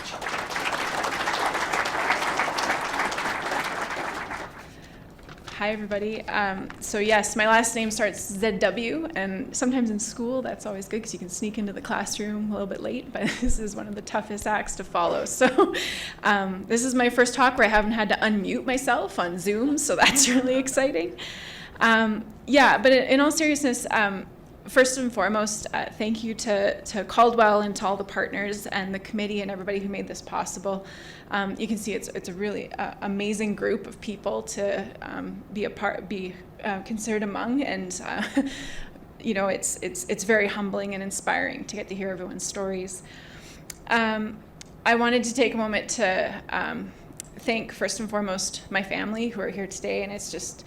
Hi, everybody. So yes, my last name starts ZW, and sometimes in school that's always good because you can sneak into the classroom a little bit late, but this is one of the toughest acts to follow. So this is my first talk where I haven't had to unmute myself on Zoom, so that's really exciting. Yeah, but in all seriousness, first and foremost, thank you to Caldwell and to all the partners and the committee and everybody who made this possible. You can see it's a really amazing group of people to be considered among, and you know, it's very humbling and inspiring to get to hear everyone's stories. I wanted to take a moment to thank first and foremost my family who are here today, and it's just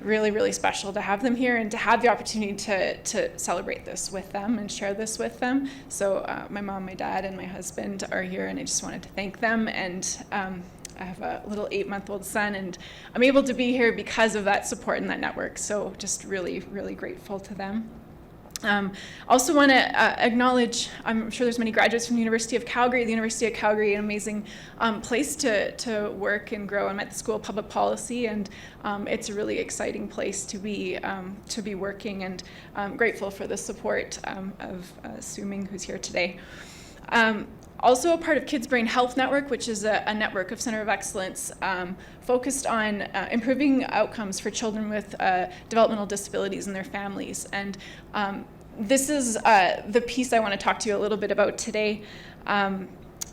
really, really special to have them here and to have the opportunity to celebrate this with them and share this with them. So my mom, my dad, and my husband are here, and I just wanted to thank them. And I have a little 8-month-old son, and I'm able to be here because of that support and that network. So just really, really grateful to them. Also want to acknowledge, I'm sure there's many graduates from the University of Calgary. The University of Calgary, an amazing place to work and grow. I'm at the School of Public Policy, and it's a really exciting place to be working, and I'm grateful for the support of Suming, who's here today. Also a part of Kids Brain Health Network, which is a network of Center of Excellence focused on improving outcomes for children with developmental disabilities and their families. And this is the piece I want to talk to you a little bit about today.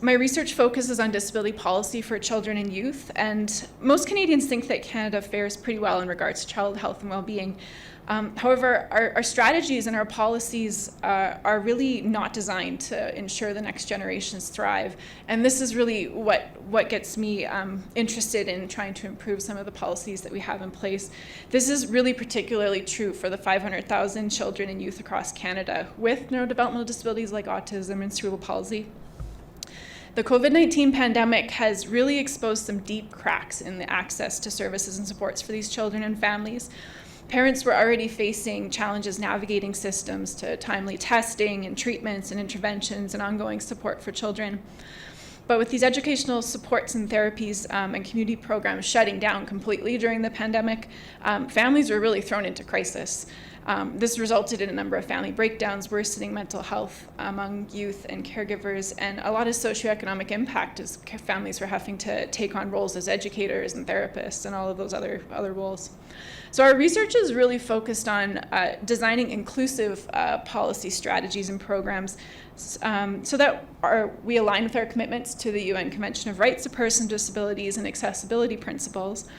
My research focuses on disability policy for children and youth, and most Canadians think that Canada fares pretty well in regards to child health and well-being. However, our strategies and our policies are really not designed to ensure the next generations thrive. And this is really what gets me interested in trying to improve some of the policies that we have in place. This is really particularly true for the 500,000 children and youth across Canada with neurodevelopmental disabilities like autism and cerebral palsy. The COVID-19 pandemic has really exposed some deep cracks in the access to services and supports for these children and families. Parents were already facing challenges navigating systems to timely testing and treatments and interventions and ongoing support for children. But with these educational supports and therapies and community programs shutting down completely during the pandemic, families were really thrown into crisis. This resulted in a number of family breakdowns, worsening mental health among youth and caregivers, and a lot of socioeconomic impact as families were having to take on roles as educators and therapists and all of those other roles. So our research is really focused on designing inclusive policy strategies and programs so that we align with our commitments to the UN Convention of Rights of Persons with Disabilities and accessibility principles.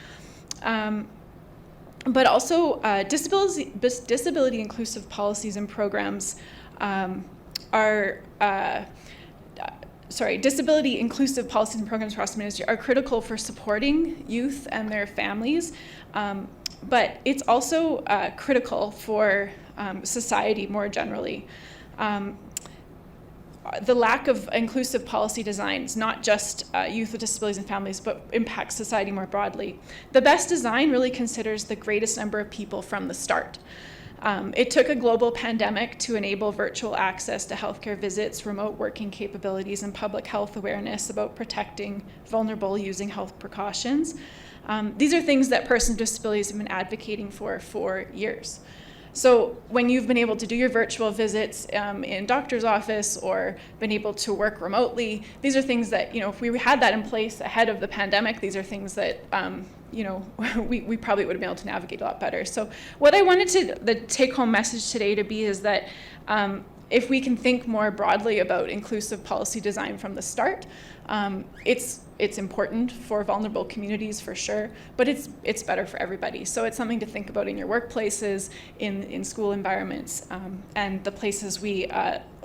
But also disability inclusive policies and programs disability inclusive policies and programs across the ministry are critical for supporting youth and their families, but it's also critical for society more generally. The lack of inclusive policy designs, not just youth with disabilities and families, but impacts society more broadly. The best design really considers the greatest number of people from the start. It took a global pandemic to enable virtual access to healthcare visits, remote working capabilities, and public health awareness about protecting vulnerable using health precautions. These are things that persons with disabilities have been advocating for years. So when you've been able to do your virtual visits in doctor's office or been able to work remotely, these are things that, if we had that in place ahead of the pandemic, these are things that, we probably would have been able to navigate a lot better. So what I wanted the take-home message today to be is that if we can think more broadly about inclusive policy design from the start, it's important for vulnerable communities for sure, but it's better for everybody. So it's something to think about in your workplaces, in school environments, and the places we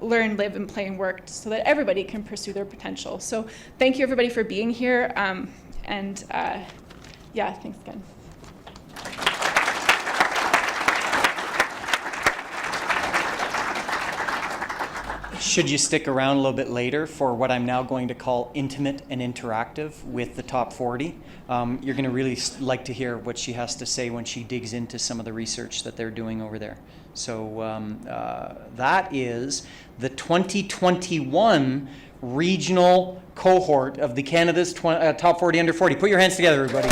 learn, live, and play and work so that everybody can pursue their potential. So thank you everybody for being here, yeah, thanks again. Should you stick around a little bit later for what I'm now going to call intimate and interactive with the top 40, you're going to really like to hear what she has to say when she digs into some of the research that they're doing over there. So that is the 2021 regional cohort of the Canada's top 40 under 40. Put your hands together, everybody.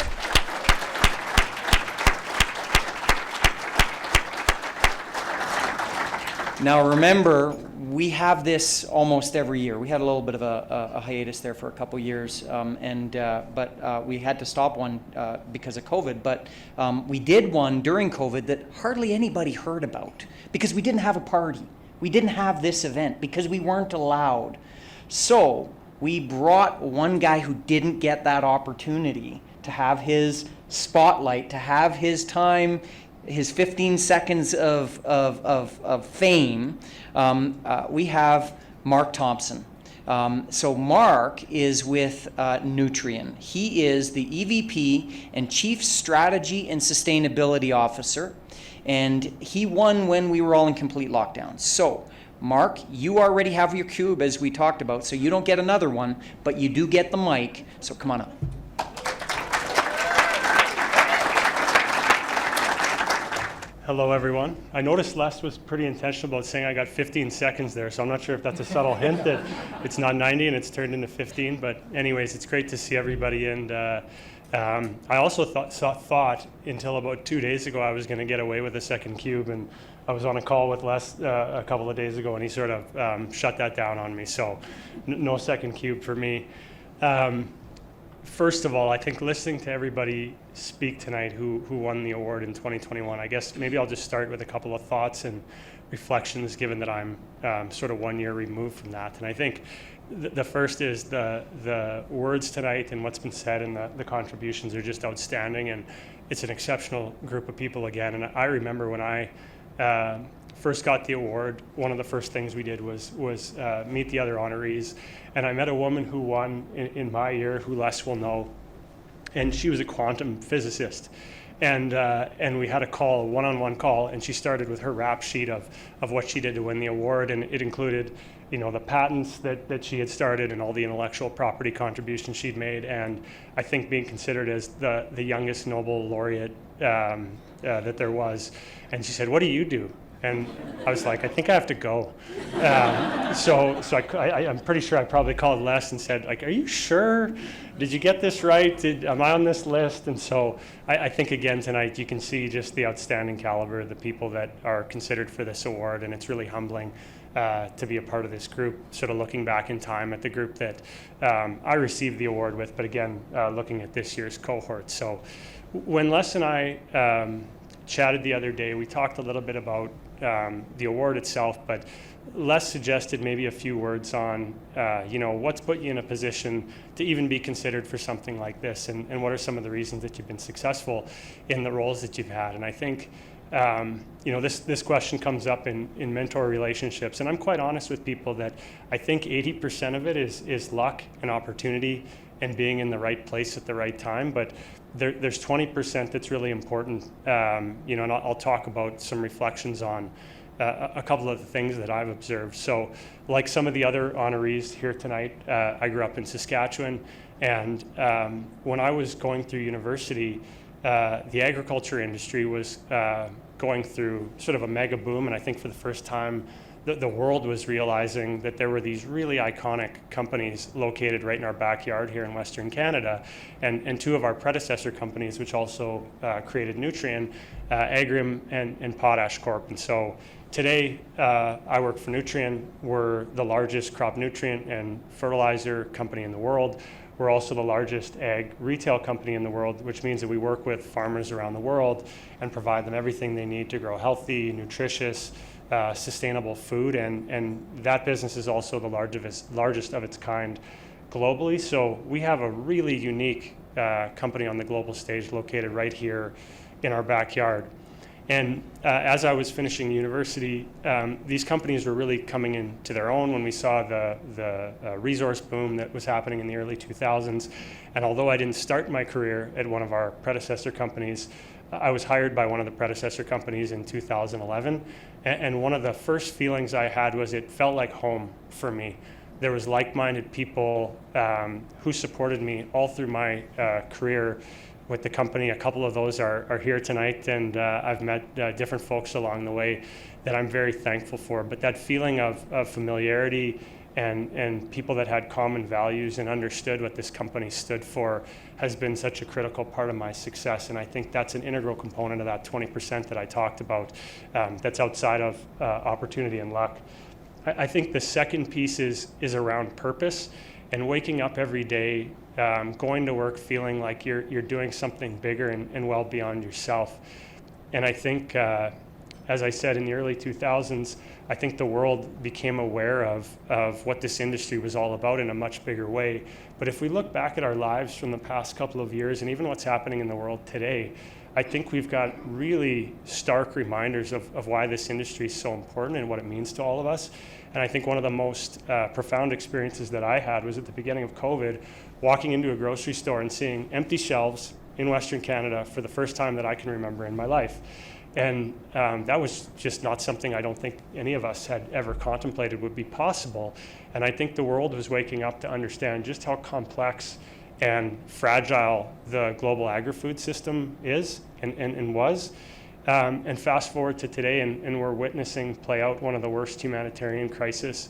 Now remember, we have this almost every year. We had a little bit of a hiatus there for a couple years, but we had to stop one because of COVID. But we did one during COVID that hardly anybody heard about because we didn't have a party. We didn't have this event because we weren't allowed. So we brought one guy who didn't get that opportunity to have his spotlight, to have his time, his 15 seconds of fame. We have Mark Thompson. So Mark is with Nutrien. He is the EVP and Chief Strategy and Sustainability Officer, and he won when we were all in complete lockdown. So Mark, you already have your cube as we talked about, so you don't get another one, but you do get the mic, so come on up. Hello, everyone. I noticed Les was pretty intentional about saying I got 15 seconds there, so I'm not sure if that's a subtle hint that it's not 90 and it's turned into 15. But anyways, it's great to see everybody. And I also thought until about 2 days ago I was going to get away with a second cube, and I was on a call with Les a couple of days ago, and he sort of shut that down on me. So no second cube for me. First of all, I think listening to everybody speak tonight who won the award in 2021, I guess maybe I'll just start with a couple of thoughts and reflections, given that I'm sort of 1 year removed from that. And I think the first is the words tonight and what's been said and the contributions are just outstanding, and it's an exceptional group of people again. And I remember when I first got the award, one of the first things we did was meet the other honorees. And I met a woman who won in my year, who Les will know, and she was a quantum physicist. And we had a call, one-on-one call, and she started with her rap sheet of what she did to win the award, and it included, the patents that she had started and all the intellectual property contributions she'd made, and I think being considered as the youngest Nobel laureate that there was. And she said, "What do you do?" And I was like, I think I have to go. So I'm pretty sure I probably called Les and said, like, are you sure? Did you get this right? Am I on this list? And so I think, again, tonight you can see just the outstanding caliber of the people that are considered for this award. And it's really humbling to be a part of this group, sort of looking back in time at the group that I received the award with, but again, looking at this year's cohort. So when Les and I chatted the other day, we talked a little bit about the award itself, but Les suggested maybe a few words on, what's put you in a position to even be considered for something like this, and what are some of the reasons that you've been successful in the roles that you've had. And I think, this question comes up in mentor relationships, and I'm quite honest with people that I think 80% of it is luck and opportunity and being in the right place at the right time, but there's 20% that's really important, and I'll talk about some reflections on a couple of the things that I've observed. So like some of the other honorees here tonight, I grew up in Saskatchewan, and when I was going through university, the agriculture industry was going through sort of a mega boom, and I think for the first time the world was realizing that there were these really iconic companies located right in our backyard here in Western Canada, and two of our predecessor companies, which also created Nutrien, Agrium and Potash Corp. And so today I work for Nutrien. We're the largest crop nutrient and fertilizer company in the world. We're also the largest ag retail company in the world, which means that we work with farmers around the world and provide them everything they need to grow healthy, nutritious, sustainable food, and that business is also the largest of its kind globally. So we have a really unique company on the global stage located right here in our backyard. And as I was finishing university, these companies were really coming into their own when we saw the resource boom that was happening in the early 2000s. And although I didn't start my career at one of our predecessor companies, I was hired by one of the predecessor companies in 2011. And one of the first feelings I had was it felt like home for me. There was like-minded people who supported me all through my career with the company. A couple of those are here tonight, and I've met different folks along the way that I'm very thankful for. But that feeling of familiarity and people that had common values and understood what this company stood for has been such a critical part of my success. And I think that's an integral component of that 20% that I talked about that's outside of opportunity and luck. I think the second piece is around purpose and waking up every day, going to work feeling like you're doing something bigger and well beyond yourself. And I think, as I said, in the early 2000s, I think the world became aware of what this industry was all about in a much bigger way. But if we look back at our lives from the past couple of years and even what's happening in the world today, I think we've got really stark reminders of why this industry is so important and what it means to all of us. And I think one of the most profound experiences that I had was at the beginning of COVID, walking into a grocery store and seeing empty shelves in Western Canada for the first time that I can remember in my life. And that was just not something I don't think any of us had ever contemplated would be possible. And I think the world was waking up to understand just how complex and fragile the global agri-food system is and was. And fast forward to today, and we're witnessing play out one of the worst humanitarian crises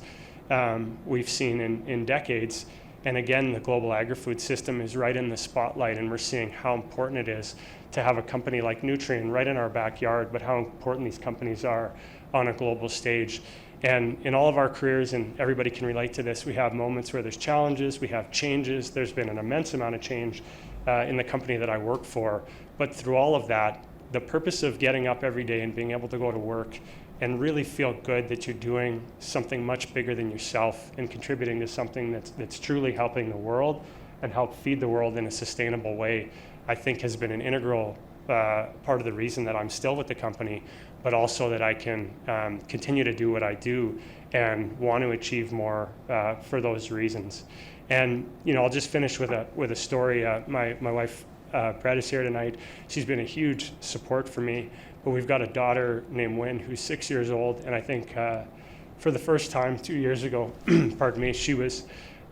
we've seen in decades. And again, the global agri-food system is right in the spotlight, and we're seeing how important it is to have a company like Nutrien right in our backyard, but how important these companies are on a global stage. And in all of our careers, and everybody can relate to this, we have moments where there's challenges, we have changes. There's been an immense amount of change in the company that I work for. But through all of that, the purpose of getting up every day and being able to go to work and really feel good that you're doing something much bigger than yourself and contributing to something that's truly helping the world and help feed the world in a sustainable way, I think has been an integral part of the reason that I'm still with the company, but also that I can continue to do what I do and want to achieve more for those reasons. And I'll just finish with a story. My wife Brett is here tonight. She's been a huge support for me, but we've got a daughter named Wynn who's 6 years old, and I think for the first time 2 years ago, pardon me, she was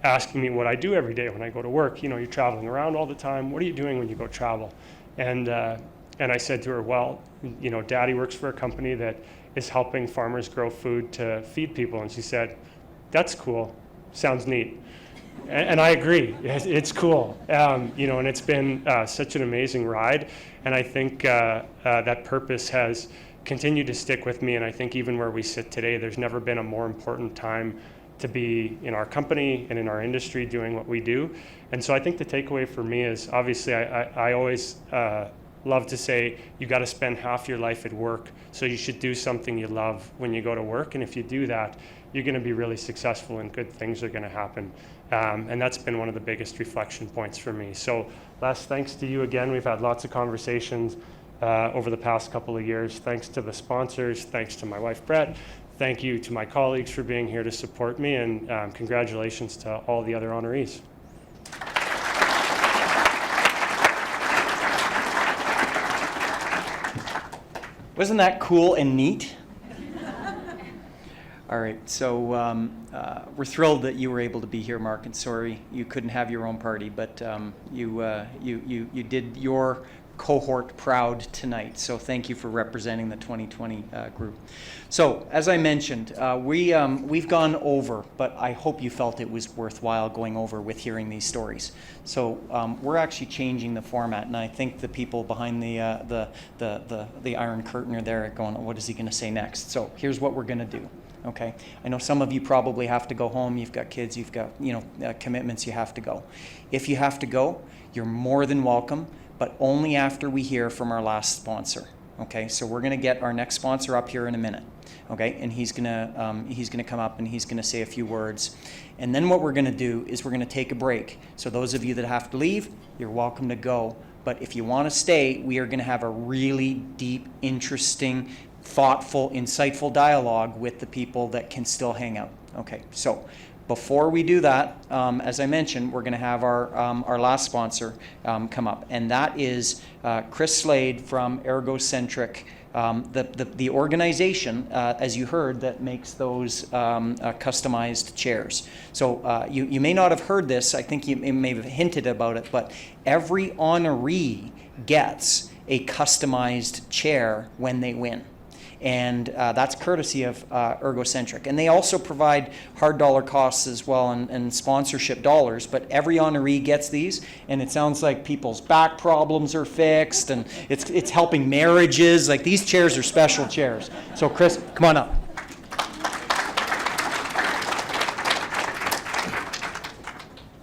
asking me what I do every day when I go to work. You're traveling around all the time. What are you doing when you go travel? And I said to her, well, Daddy works for a company that is helping farmers grow food to feed people. And she said, that's cool. Sounds neat. And I agree. It's cool. And it's been such an amazing ride. And I think that purpose has continued to stick with me. And I think even where we sit today, there's never been a more important time to be in our company and in our industry doing what we do. And so I think the takeaway for me is, obviously, I always love to say you got to spend half your life at work, so you should do something you love when you go to work. And if you do that, you're going to be really successful and good things are going to happen. And that's been one of the biggest reflection points for me. So Les, thanks to you again. We've had lots of conversations over the past couple of years. Thanks to the sponsors. Thanks to my wife, Brett. Thank you to my colleagues for being here to support me, and congratulations to all the other honorees. Wasn't that cool and neat? All right, so we're thrilled that you were able to be here, Mark, and sorry you couldn't have your own party, but you did your cohort proud tonight, so thank you for representing the 2020 group. So, as I mentioned, we've gone over, but I hope you felt it was worthwhile going over with hearing these stories. So we're actually changing the format, and I think the people behind the Iron Curtain are there going, what is he going to say next? So here's what we're going to do. Okay, I know some of you probably have to go home. You've got kids, you've got commitments. You have to go. If you have to go, you're more than welcome, but only after we hear from our last sponsor. Okay, so we're going to get our next sponsor up here in a minute. Okay, and he's gonna come up and he's gonna say a few words, and then what we're gonna do is we're gonna take a break. So those of you that have to leave, you're welcome to go. But if you want to stay, we are going to have a really deep, interesting, thoughtful, insightful dialogue with the people that can still hang out. Okay, so before we do that, as I mentioned, we're going to have our last sponsor come up, and that is Chris Slade from Ergocentric, the organization, as you heard, that makes those customized chairs. So you may not have heard this. I think you may have hinted about it, but every honoree gets a customized chair when they win. And that's courtesy of Ergocentric. And they also provide hard dollar costs as well and sponsorship dollars, but every honoree gets these, and it sounds like people's back problems are fixed, and it's helping marriages. Like, these chairs are special chairs. So Chris, come on up.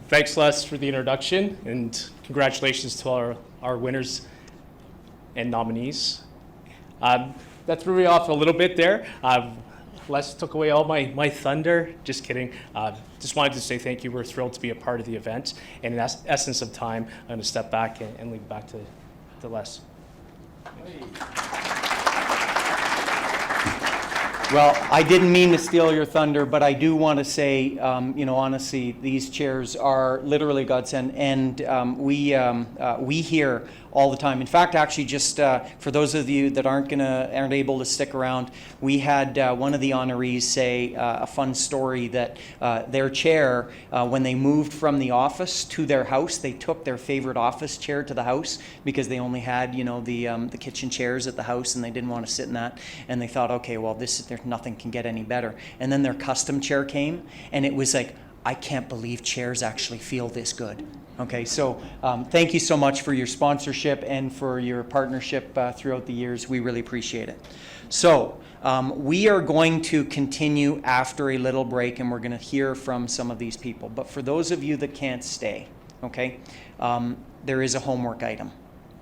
Thanks, Les, for the introduction, and congratulations to our winners and nominees. That threw me off a little bit there. Les took away all my thunder. Just kidding. Just wanted to say thank you. We're thrilled to be a part of the event. And in essence of time, I'm going to step back and leave it back to Les. Well, I didn't mean to steal your thunder, but I do want to say, honestly, these chairs are literally godsend, and we hear all the time. In fact, actually, just for those of you that aren't able to stick around, we had one of the honorees say a fun story that their chair, when they moved from the office to their house, they took their favorite office chair to the house because they only had, the kitchen chairs at the house, and they didn't want to sit in that. And they thought, okay, well, nothing can get any better. And then their custom chair came, and it was like, I can't believe chairs actually feel this good. Okay, so thank you so much for your sponsorship and for your partnership throughout the years. We really appreciate it. So we are going to continue after a little break, and we're going to hear from some of these people. But for those of you that can't stay, okay, there is a homework item.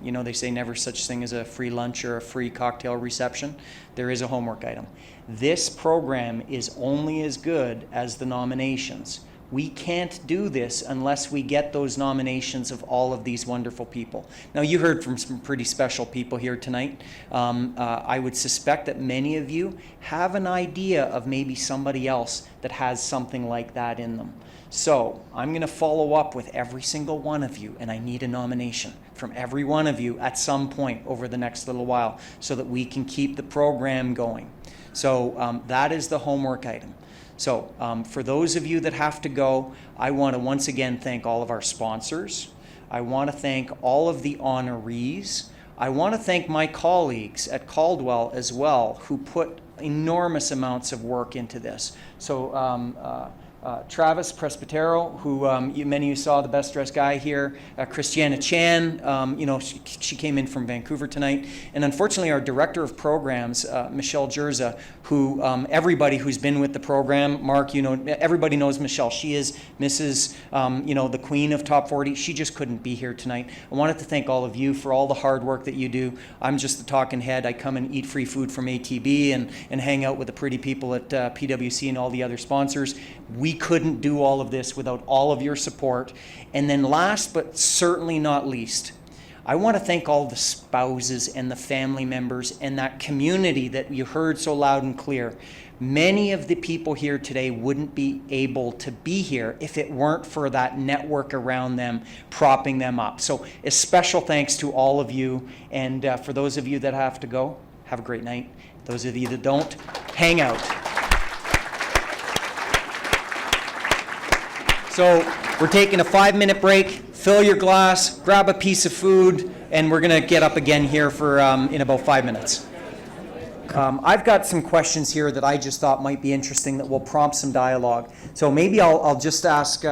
You know, they say never such thing as a free lunch or a free cocktail reception. There is a homework item. This program is only as good as the nominations. We can't do this unless we get those nominations of all of these wonderful people. Now, you heard from some pretty special people here tonight. I would suspect that many of you have an idea of maybe somebody else that has something like that in them. So I'm going to follow up with every single one of you, and I need a nomination from every one of you at some point over the next little while so that we can keep the program going. So that is the homework item. So for those of you that have to go, I want to once again thank all of our sponsors. I want to thank all of the honorees. I want to thank my colleagues at Caldwell as well, who put enormous amounts of work into this. So Travis Presbitero, who many of you saw, the best dressed guy here. Christiana Chan, she came in from Vancouver tonight. And unfortunately, our director of programs, Michelle Jerza, who everybody who's been with the program, Mark, everybody knows Michelle. She is Mrs., the queen of Top 40. She just couldn't be here tonight. I wanted to thank all of you for all the hard work that you do. I'm just the talking head. I come and eat free food from ATB and hang out with the pretty people at PwC and all the other sponsors. We couldn't do all of this without all of your support. And then last but certainly not least, I want to thank all the spouses and the family members and that community that you heard so loud and clear. Many of the people here today wouldn't be able to be here if it weren't for that network around them, propping them up. So a special thanks to all of you. And for those of you that have to go, have a great night. Those of you that don't, hang out. So we're taking a 5-minute break. Fill your glass, grab a piece of food, and we're going to get up again here for in about 5 minutes. I've got some questions here that I just thought might be interesting that will prompt some dialogue. So maybe I'll just ask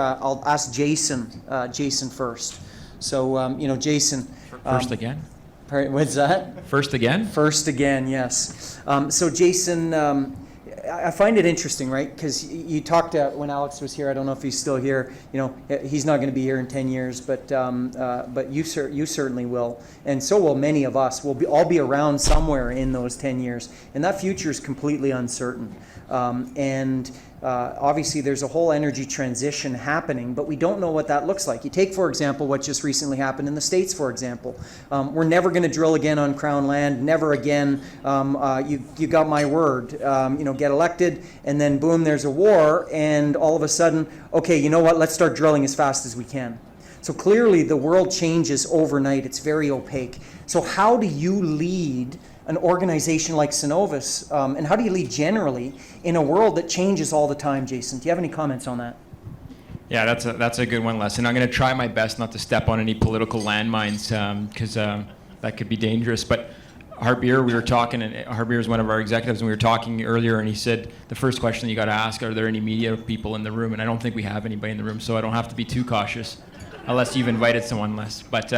Jason first. So Jason. First again? What's that? First again? First again, yes. So Jason, I find it interesting, right? Because you talked when Alex was here. I don't know if he's still here. He's not going to be here in 10 years, but you certainly will, and so will many of us. We'll all be around somewhere in those 10 years, and that future is completely uncertain. Obviously, there's a whole energy transition happening, but we don't know what that looks like. You take, for example, what just recently happened in the States, for example. We're never going to drill again on Crown land, never again. You got my word. Get elected, and then boom, there's a war, and all of a sudden, okay, you know what, let's start drilling as fast as we can. So clearly, the world changes overnight. It's very opaque. So how do you lead an organization like Cenovus, and how do you lead generally in a world that changes all the time, Jason? Do you have any comments on that? Yeah, that's a good one, Les. And I'm going to try my best not to step on any political landmines because that could be dangerous. But Harbier, we were talking, and Harbier is one of our executives, and we were talking earlier, and he said the first question you got to ask, are there any media people in the room? And I don't think we have anybody in the room, so I don't have to be too cautious. Unless you've invited someone, Les. But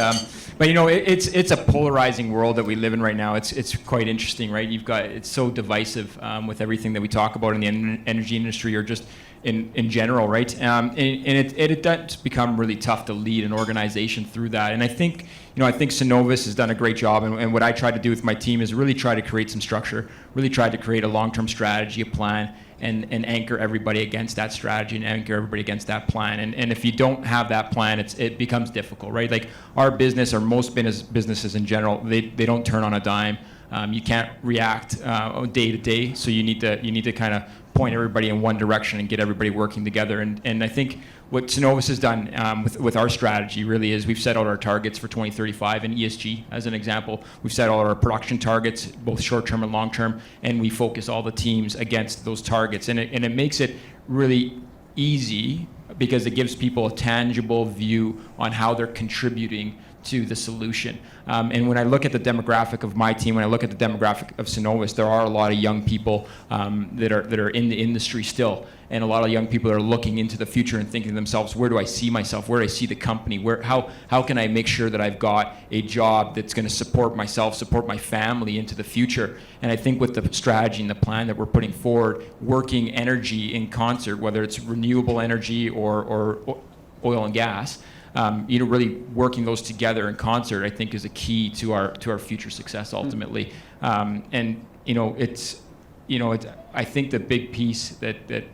it's a polarizing world that we live in right now. It's quite interesting, right? It's so divisive with everything that we talk about in the energy industry or just in general, right? And it does become really tough to lead an organization through that. And I think Cenovus has done a great job. And what I try to do with my team is really try to create some structure, really try to create a long-term strategy, a plan, and anchor everybody against that strategy and anchor everybody against that plan. And if you don't have that plan, it becomes difficult, right? Like our business or most businesses in general, they don't turn on a dime. You can't react day to day, so you need to kind of point everybody in one direction and get everybody working together. And I think what Cenovus has done with our strategy really is we've set out our targets for 2035 in ESG as an example. We've set out our production targets, both short-term and long-term, and we focus all the teams against those targets. And it makes it really easy because it gives people a tangible view on how they're contributing to the solution. And when I look at the demographic of my team, when I look at the demographic of Cenovus, there are a lot of young people that are in the industry still, and a lot of young people are looking into the future and thinking to themselves, where do I see myself? Where do I see the company? How can I make sure that I've got a job that's going to support myself, support my family into the future? And I think with the strategy and the plan that we're putting forward, working energy in concert, whether it's renewable energy or oil and gas, really working those together in concert, I think, is a key to our future success ultimately. I think the big piece that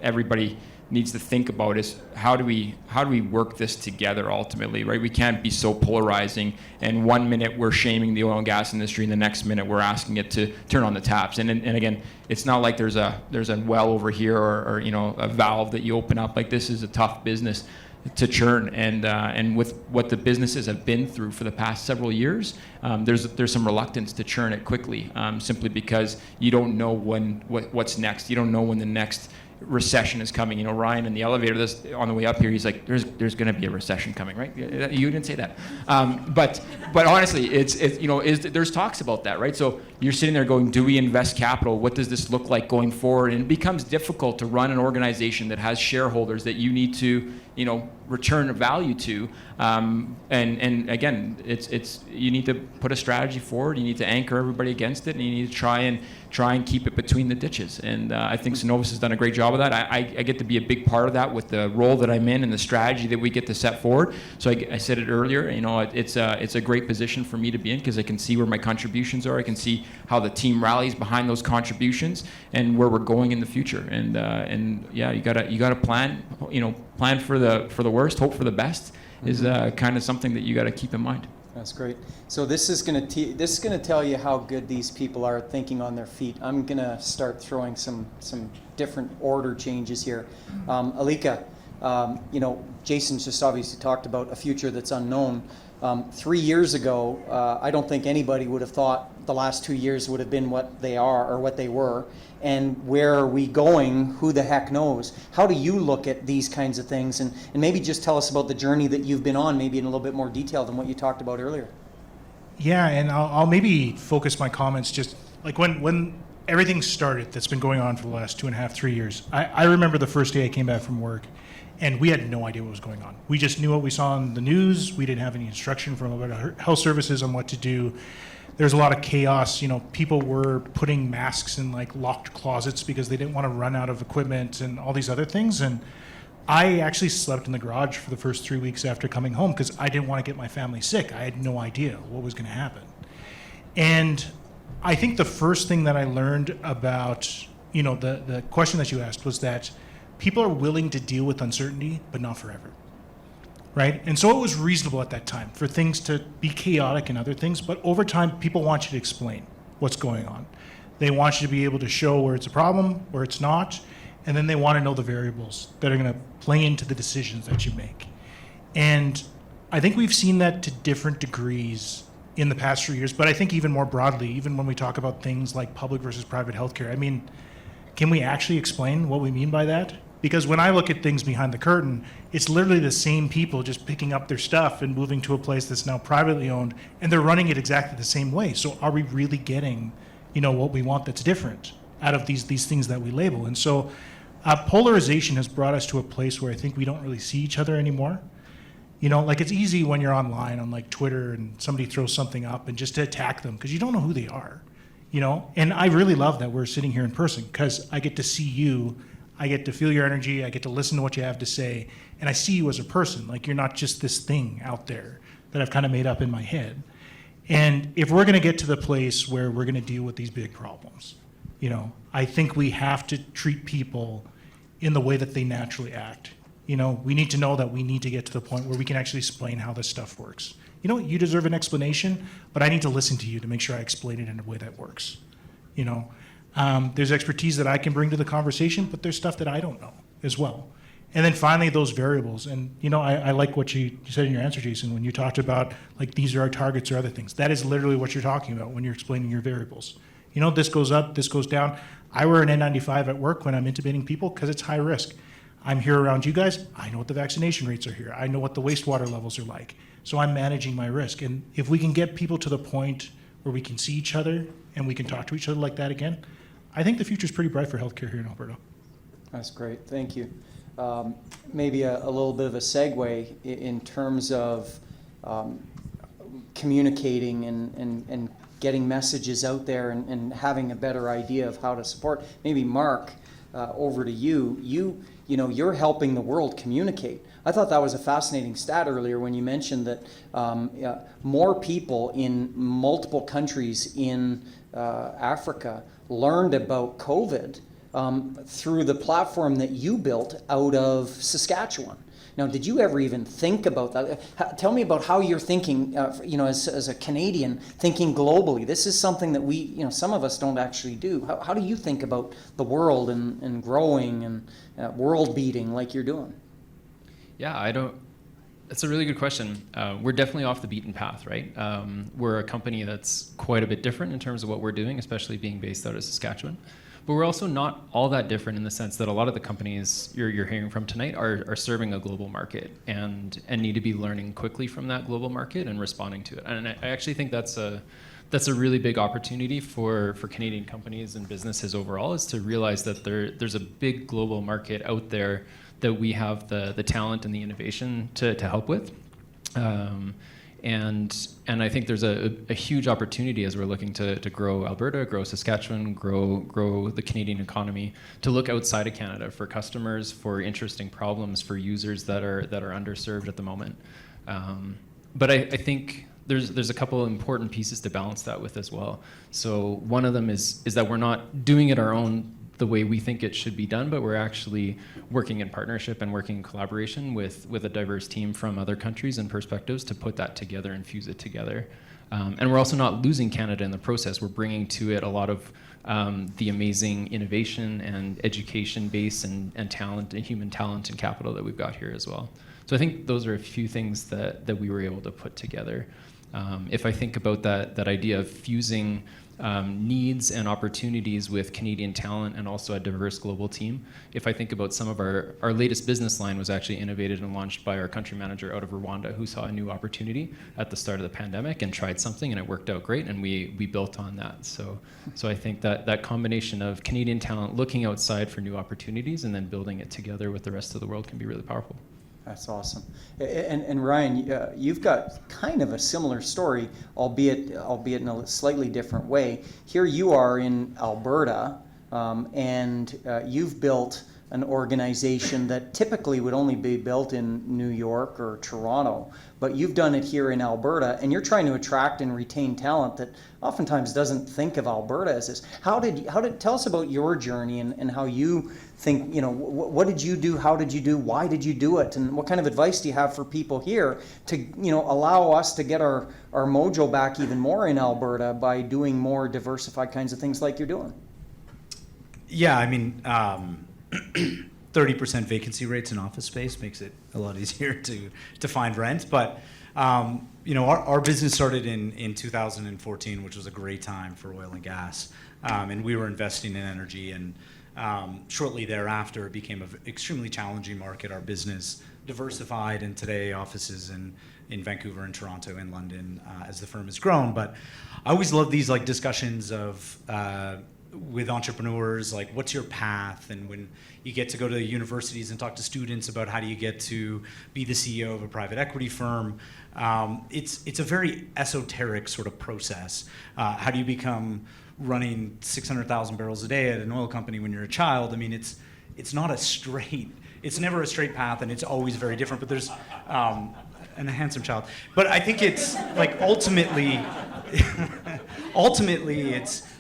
everybody needs to think about is how do we work this together ultimately, right? We can't be so polarizing, and 1 minute we're shaming the oil and gas industry, and the next minute we're asking it to turn on the taps. And again, it's not like there's a well over here or a valve that you open up. Like, this is a tough business to churn, and with what the businesses have been through for the past several years, there's some reluctance to churn it quickly, simply because you don't know what's next. You don't know when the next recession is coming. Ryan in the elevator on the way up here, he's like, there's going to be a recession coming, right? You didn't say that. But honestly, there's talks about that, right? So you're sitting there going, do we invest capital? What does this look like going forward? And it becomes difficult to run an organization that has shareholders that you need to, return a value to. And again, it's you need to put a strategy forward. You need to anchor everybody against it, and you need to try and keep it between the ditches. And I think Cenovus has done a great job of that. I get to be a big part of that with the role that I'm in and the strategy that we get to set forward. So I said it earlier, it's a great position for me to be in because I can see where my contributions are. I can see how the team rallies behind those contributions and where we're going in the future. And yeah, you gotta plan, plan for the worst, hope for the best is kind of something that you got to keep in mind. That's great. So this is going to tell you how good these people are thinking on their feet. I'm going to start throwing some different order changes here. Alika, Jason's just obviously talked about a future that's unknown. 3 years ago, I don't think anybody would have thought the last 2 years would have been what they are or what they were. And where are we going? Who the heck knows? How do you look at these kinds of things? And maybe just tell us about the journey that you've been on, maybe in a little bit more detail than what you talked about earlier. Yeah, and I'll maybe focus my comments just like when everything started that's been going on for the last 2.5, 3 years. I remember the first day I came back from work, and we had no idea what was going on. We just knew what we saw on the news. We didn't have any instruction from our health services on what to do. There's a lot of chaos. People were putting masks in like locked closets because they didn't want to run out of equipment and all these other things. And I actually slept in the garage for the first 3 weeks after coming home because I didn't want to get my family sick. I had no idea what was going to happen. And I think the first thing that I learned about, the question that you asked was that people are willing to deal with uncertainty, but not forever. Right? And so it was reasonable at that time for things to be chaotic and other things, but over time, people want you to explain what's going on. They want you to be able to show where it's a problem, where it's not, and then they want to know the variables that are going to play into the decisions that you make. And I think we've seen that to different degrees in the past 3 years, but I think even more broadly, even when we talk about things like public versus private healthcare, can we actually explain what we mean by that? Because when I look at things behind the curtain, it's literally the same people just picking up their stuff and moving to a place that's now privately owned, and they're running it exactly the same way. So are we really getting, what we want that's different out of these things that we label? And so polarization has brought us to a place where I think we don't really see each other anymore. It's easy when you're online on like Twitter and somebody throws something up and just to attack them because you don't know who they are, And I really love that we're sitting here in person because I get to see you. I get to feel your energy. I get to listen to what you have to say. And I see you as a person. Like, you're not just this thing out there that I've kind of made up in my head. And if we're going to get to the place where we're going to deal with these big problems, I think we have to treat people in the way that they naturally act. We need to know that we need to get to the point where we can actually explain how this stuff works. You deserve an explanation, but I need to listen to you to make sure I explain it in a way that works. There's expertise that I can bring to the conversation, but there's stuff that I don't know as well. And then finally, those variables. And, I like what you said in your answer, Jason, when you talked about, like, these are our targets or other things. That is literally what you're talking about when you're explaining your variables. This goes up, this goes down. I wear an N95 at work when I'm intubating people because it's high risk. I'm here around you guys. I know what the vaccination rates are here. I know what the wastewater levels are like. So I'm managing my risk. And if we can get people to the point where we can see each other and we can talk to each other like that again, I think the future is pretty bright for healthcare here in Alberta. That's great. Thank you. Maybe a little bit of a segue in terms of communicating and getting messages out there and having a better idea of how to support. Maybe Mark, over to you. You're helping the world communicate. I thought that was a fascinating stat earlier when you mentioned that more people in multiple countries in Africa learned about COVID through the platform that you built out of Saskatchewan. Now, did you ever even think about that? Tell me about how you're thinking, as a Canadian, thinking globally. This is something that we, some of us don't actually do. How do you think about the world and growing and world beating like you're doing? Yeah, It's a really good question. We're definitely off the beaten path, right? We're a company that's quite a bit different in terms of what we're doing, especially being based out of Saskatchewan. But we're also not all that different in the sense that a lot of the companies you're hearing from tonight are serving a global market and need to be learning quickly from that global market and responding to it. And I actually think that's a really big opportunity for Canadian companies and businesses overall, is to realize that there's a big global market out there that we have the talent and the innovation to help with. And I think there's a huge opportunity as we're looking to grow Alberta, grow Saskatchewan, grow the Canadian economy, to look outside of Canada for customers, for interesting problems, for users that are underserved at the moment. But I think there's a couple of important pieces to balance that with as well. So one of them is that we're not doing it our own the way we think it should be done, but we're actually working in partnership and working in collaboration with a diverse team from other countries and perspectives to put that together and fuse it together. And we're also not losing Canada in the process. We're bringing to it a lot of the amazing innovation and education base and talent and human talent and capital that we've got here as well. So I think those are a few things that we were able to put together. If I think about that idea of fusing needs and opportunities with Canadian talent and also a diverse global team. If I think about some of our latest business line was actually innovated and launched by our country manager out of Rwanda, who saw a new opportunity at the start of the pandemic and tried something and it worked out great, and we built on that. So I think that combination of Canadian talent looking outside for new opportunities and then building it together with the rest of the world can be really powerful. That's awesome. And Ryan, you've got kind of a similar story, albeit in a slightly different way. Here you are in Alberta, and you've built an organization that typically would only be built in New York or Toronto, but you've done it here in Alberta, and you're trying to attract and retain talent that oftentimes doesn't think of Alberta as this. Tell us about your journey and how you think, what did you do, how did you do, why did you do it, and what kind of advice do you have for people here to, allow us to get our mojo back even more in Alberta by doing more diversified kinds of things like you're doing? Yeah, I mean, 30% vacancy rates in office space makes it a lot easier to find rent. But our business started in 2014, which was a great time for oil and gas, and we were investing in energy. And shortly thereafter, it became an extremely challenging market. Our business diversified, and today offices in Vancouver and Toronto and London as the firm has grown. But I always love these discussions of with entrepreneurs, what's your path? And when you get to go to universities and talk to students about how do you get to be the CEO of a private equity firm, it's a very esoteric sort of process. How do you become running 600,000 barrels a day at an oil company when you're a child? I mean, it's never a straight path, and it's always very different, but there's, and a handsome child. But I think it's ultimately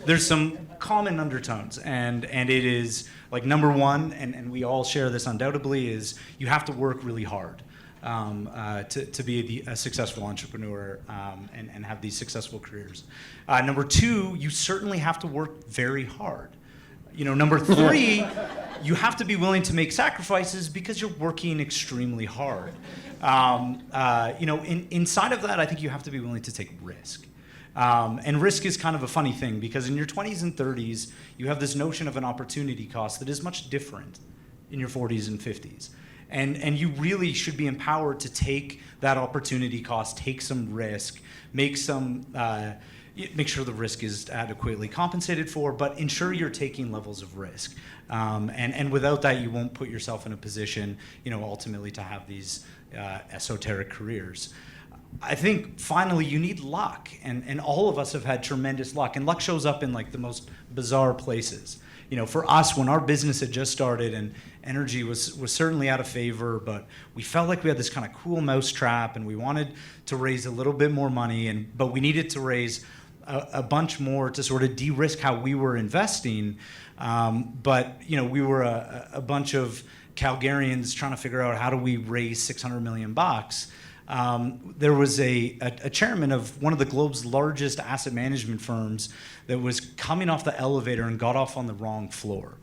there's some common undertones, and it is number one, and we all share this undoubtedly, is you have to work really hard to be a successful entrepreneur and have these successful careers. Number two, you certainly have to work very hard. Number three, you have to be willing to make sacrifices because you're working extremely hard. Inside of that, I think you have to be willing to take risk. And risk is kind of a funny thing, because in your 20s and 30s, you have this notion of an opportunity cost that is much different in your 40s and 50s. And you really should be empowered to take that opportunity cost, take some risk, make sure the risk is adequately compensated for, but ensure you're taking levels of risk. And without that, you won't put yourself in a position, ultimately to have these esoteric careers. I think finally you need luck, and all of us have had tremendous luck, and luck shows up in the most bizarre places. For us, when our business had just started and energy was certainly out of favor, but we felt like we had this kind of cool mousetrap, and we wanted to raise a little bit more money, but we needed to raise a bunch more to sort of de-risk how we were investing. But we were a bunch of Calgarians trying to figure out how do we raise $600 million. There was a chairman of one of the globe's largest asset management firms that was coming off the elevator and got off on the wrong floor,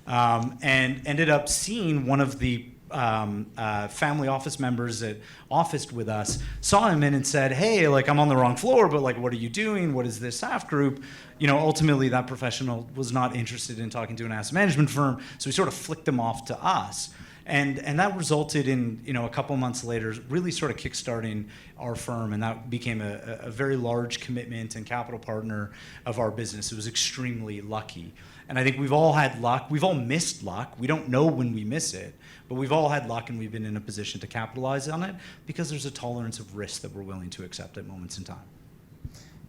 and ended up seeing one of the family office members that officed with us, saw him in and said, hey, I'm on the wrong floor, but what are you doing? What is this staff group? Ultimately that professional was not interested in talking to an asset management firm, so he sort of flicked them off to us. And that resulted in, a couple months later, really sort of kickstarting our firm, and that became a very large commitment and capital partner of our business. It was extremely lucky. And I think we've all had luck. We've all missed luck. We don't know when we miss it, but we've all had luck, and we've been in a position to capitalize on it because there's a tolerance of risk that we're willing to accept at moments in time.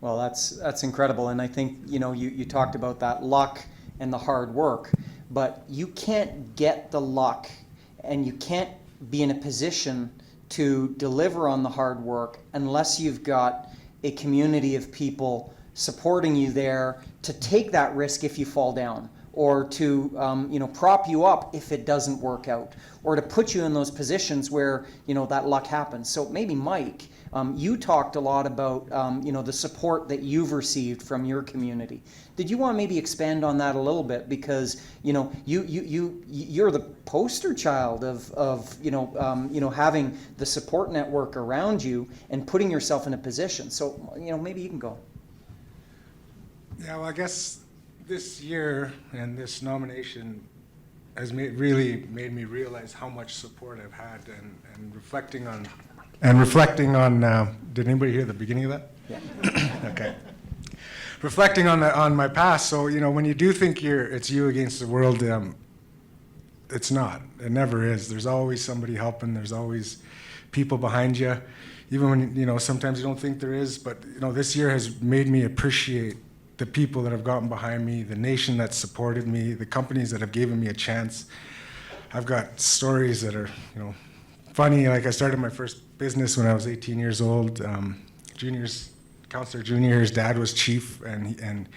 Well, that's incredible. And I think, you talked about that luck and the hard work, but you can't get the luck and you can't be in a position to deliver on the hard work unless you've got a community of people supporting you there to take that risk if you fall down. or to prop you up if it doesn't work out, or to put you in those positions where that luck happens. So maybe Mike, you talked a lot about the support that you've received from your community. Did you want to maybe expand on that a little bit, because you're the poster child of having the support network around you and putting yourself in a position. So maybe you can go. Yeah, well, I guess this year and this nomination has really made me realize how much support I've had, and reflecting on. Did anybody hear the beginning of that? Yeah. Okay. Reflecting on my past. So when you do think it's you against the world, it's not. It never is. There's always somebody helping. There's always people behind you, even when sometimes you don't think there is. But this year has made me appreciate the people that have gotten behind me, the nation that supported me, the companies that have given me a chance. I've got stories that are, funny. Like I started my first business when I was 18 years old. Councillor Junior's dad was chief, and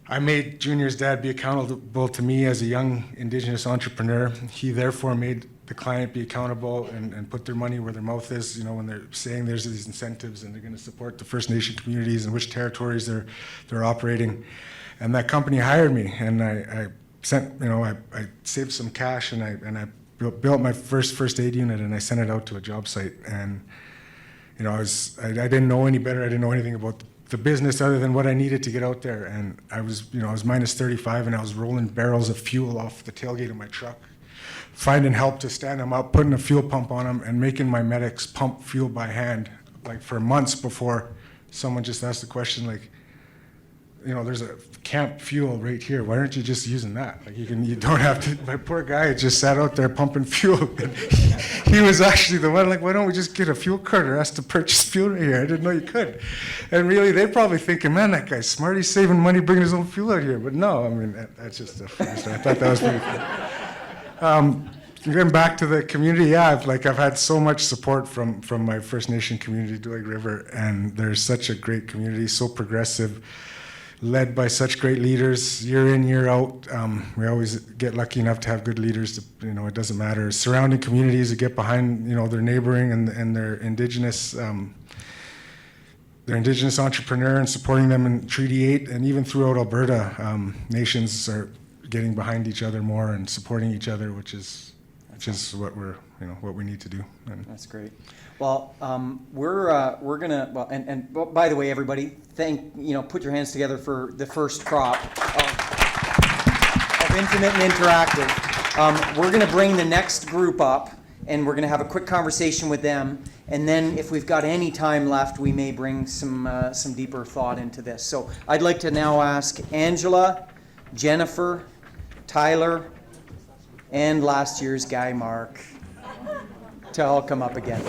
I made Junior's dad be accountable to me as a young Indigenous entrepreneur. He therefore made the client be accountable and put their money where their mouth is, when they're saying there's these incentives and they're going to support the First Nation communities and which territories they're operating. And that company hired me, and I saved some cash, and I built my first aid unit, and I sent it out to a job site. And I didn't know any better. I didn't know anything about the business other than what I needed to get out there. And I was minus 35, and I was rolling barrels of fuel off the tailgate of my truck, finding help to stand them up, putting a fuel pump on them, and making my medics pump fuel by hand, like for months before someone just asked the question, like, there's a camp fuel right here. Why aren't you just using that? Like you don't have to. My poor guy just sat out there pumping fuel. And he was actually the one, like, why don't we just get a fuel card or ask to purchase fuel right here? I didn't know you could. And really, they're probably thinking, man, that guy's smart. He's saving money bringing his own fuel out here. But no, I mean, that's just a funny story. I thought that was pretty fun. Getting back to the community, yeah, I've had so much support from my First Nation community, Doig River, and there's such a great community, so progressive, led by such great leaders year in, year out. We always get lucky enough to have good leaders. It doesn't matter. Surrounding communities that get behind, their neighboring and their Indigenous entrepreneur, and supporting them in Treaty 8, and even throughout Alberta, nations are getting behind each other more and supporting each other, which is what what we need to do. And that's great. Well, we're gonna, well, and by the way, everybody, put your hands together for the first crop of Intimate and Interactive. We're gonna bring the next group up, and we're gonna have a quick conversation with them, and then if we've got any time left, we may bring some deeper thought into this. So I'd like to now ask Angela, Jennifer, Tyler, and last year's guy, Mark, to all come up again.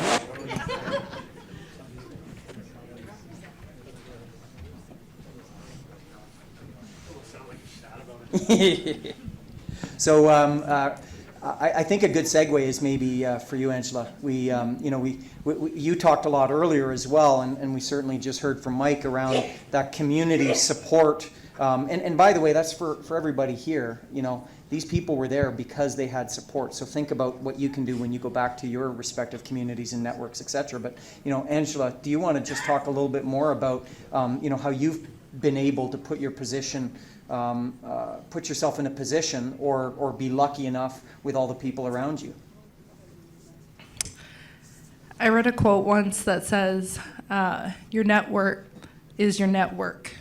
So I think a good segue is maybe for you, Angela. You talked a lot earlier as well, and we certainly just heard from Mike around that community support. And by the way, that's for everybody here. These people were there because they had support. So think about what you can do when you go back to your respective communities and networks, et cetera. But, Angela, do you want to just talk a little bit more about, how you've been able to put yourself in a position or be lucky enough with all the people around you? I read a quote once that says, your network is your network.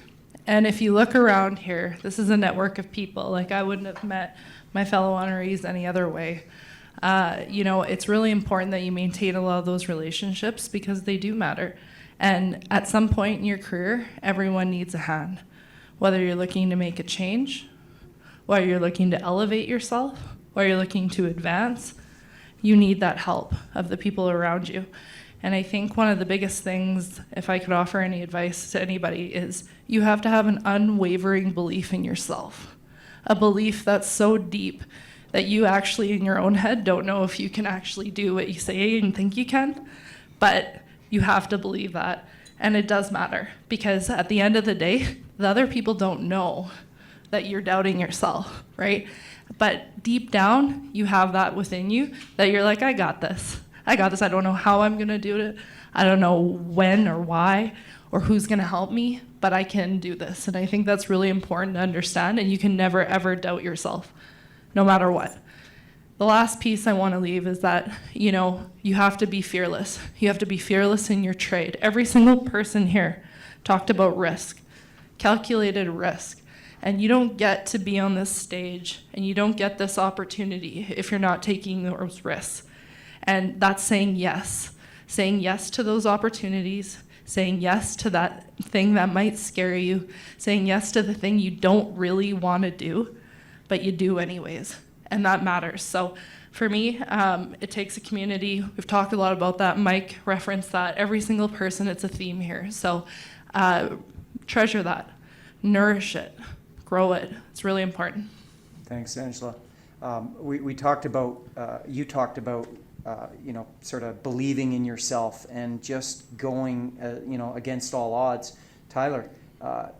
And if you look around here, this is a network of people. Like, I wouldn't have met my fellow honorees any other way. It's really important that you maintain a lot of those relationships because they do matter. And at some point in your career, everyone needs a hand. Whether you're looking to make a change, whether you're looking to elevate yourself, whether you're looking to advance, you need that help of the people around you. And I think one of the biggest things, if I could offer any advice to anybody, is you have to have an unwavering belief in yourself. A belief that's so deep that you actually in your own head don't know if you can actually do what you say and think you can, but you have to believe that. And it does matter, because at the end of the day, the other people don't know that you're doubting yourself, right? But deep down, you have that within you that you're like, I got this. I got this. I don't know how I'm going to do it. I don't know when or why or who's going to help me, but I can do this. And I think that's really important to understand, and you can never, ever doubt yourself, no matter what. The last piece I want to leave is that, you know, you have to be fearless. You have to be fearless in your trade. Every single person here talked about risk, calculated risk. And you don't get to be on this stage and you don't get this opportunity if you're not taking those risks. And that's saying yes to those opportunities, saying yes to that thing that might scare you, saying yes to the thing you don't really want to do, but you do anyways. And that matters. So for me, it takes a community. We've talked a lot about that. Mike referenced that. Every single person, it's a theme here. So treasure that, nourish it, grow it. It's really important. Thanks, Angela. We talked about, you talked about, you know, sort of believing in yourself and just going, you know, against all odds. Tyler,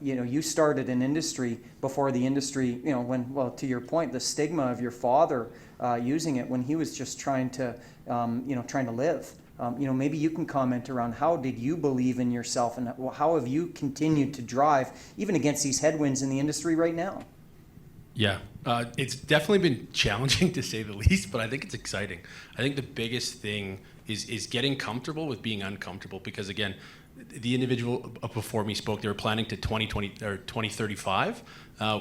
you know, you started an industry before the industry, you know, when, well, to your point, the stigma of your father using it when he was just trying to, you know, trying to live. You know, maybe you can comment around how did you believe in yourself and how have you continued to drive even against these headwinds in the industry right now? Yeah, it's definitely been challenging to say the least, but I think it's exciting. I think the biggest thing is getting comfortable with being uncomfortable, because again, the individual before me spoke, they were planning to 2020 or 2035.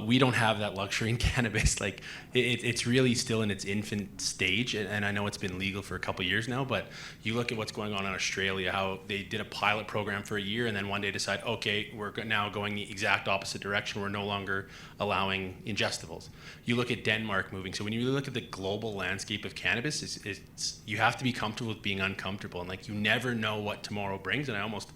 We don't have that luxury in cannabis. Like it's really still in its infant stage, and I know it's been legal for a couple of years now, but you look at what's going on in Australia, how they did a pilot program for a year and then one day decide, okay, we're now going the exact opposite direction. We're no longer allowing ingestibles. You look at Denmark moving. So when you look at the global landscape of cannabis, it's you have to be comfortable with being uncomfortable, and like you never know what tomorrow brings. And I almost,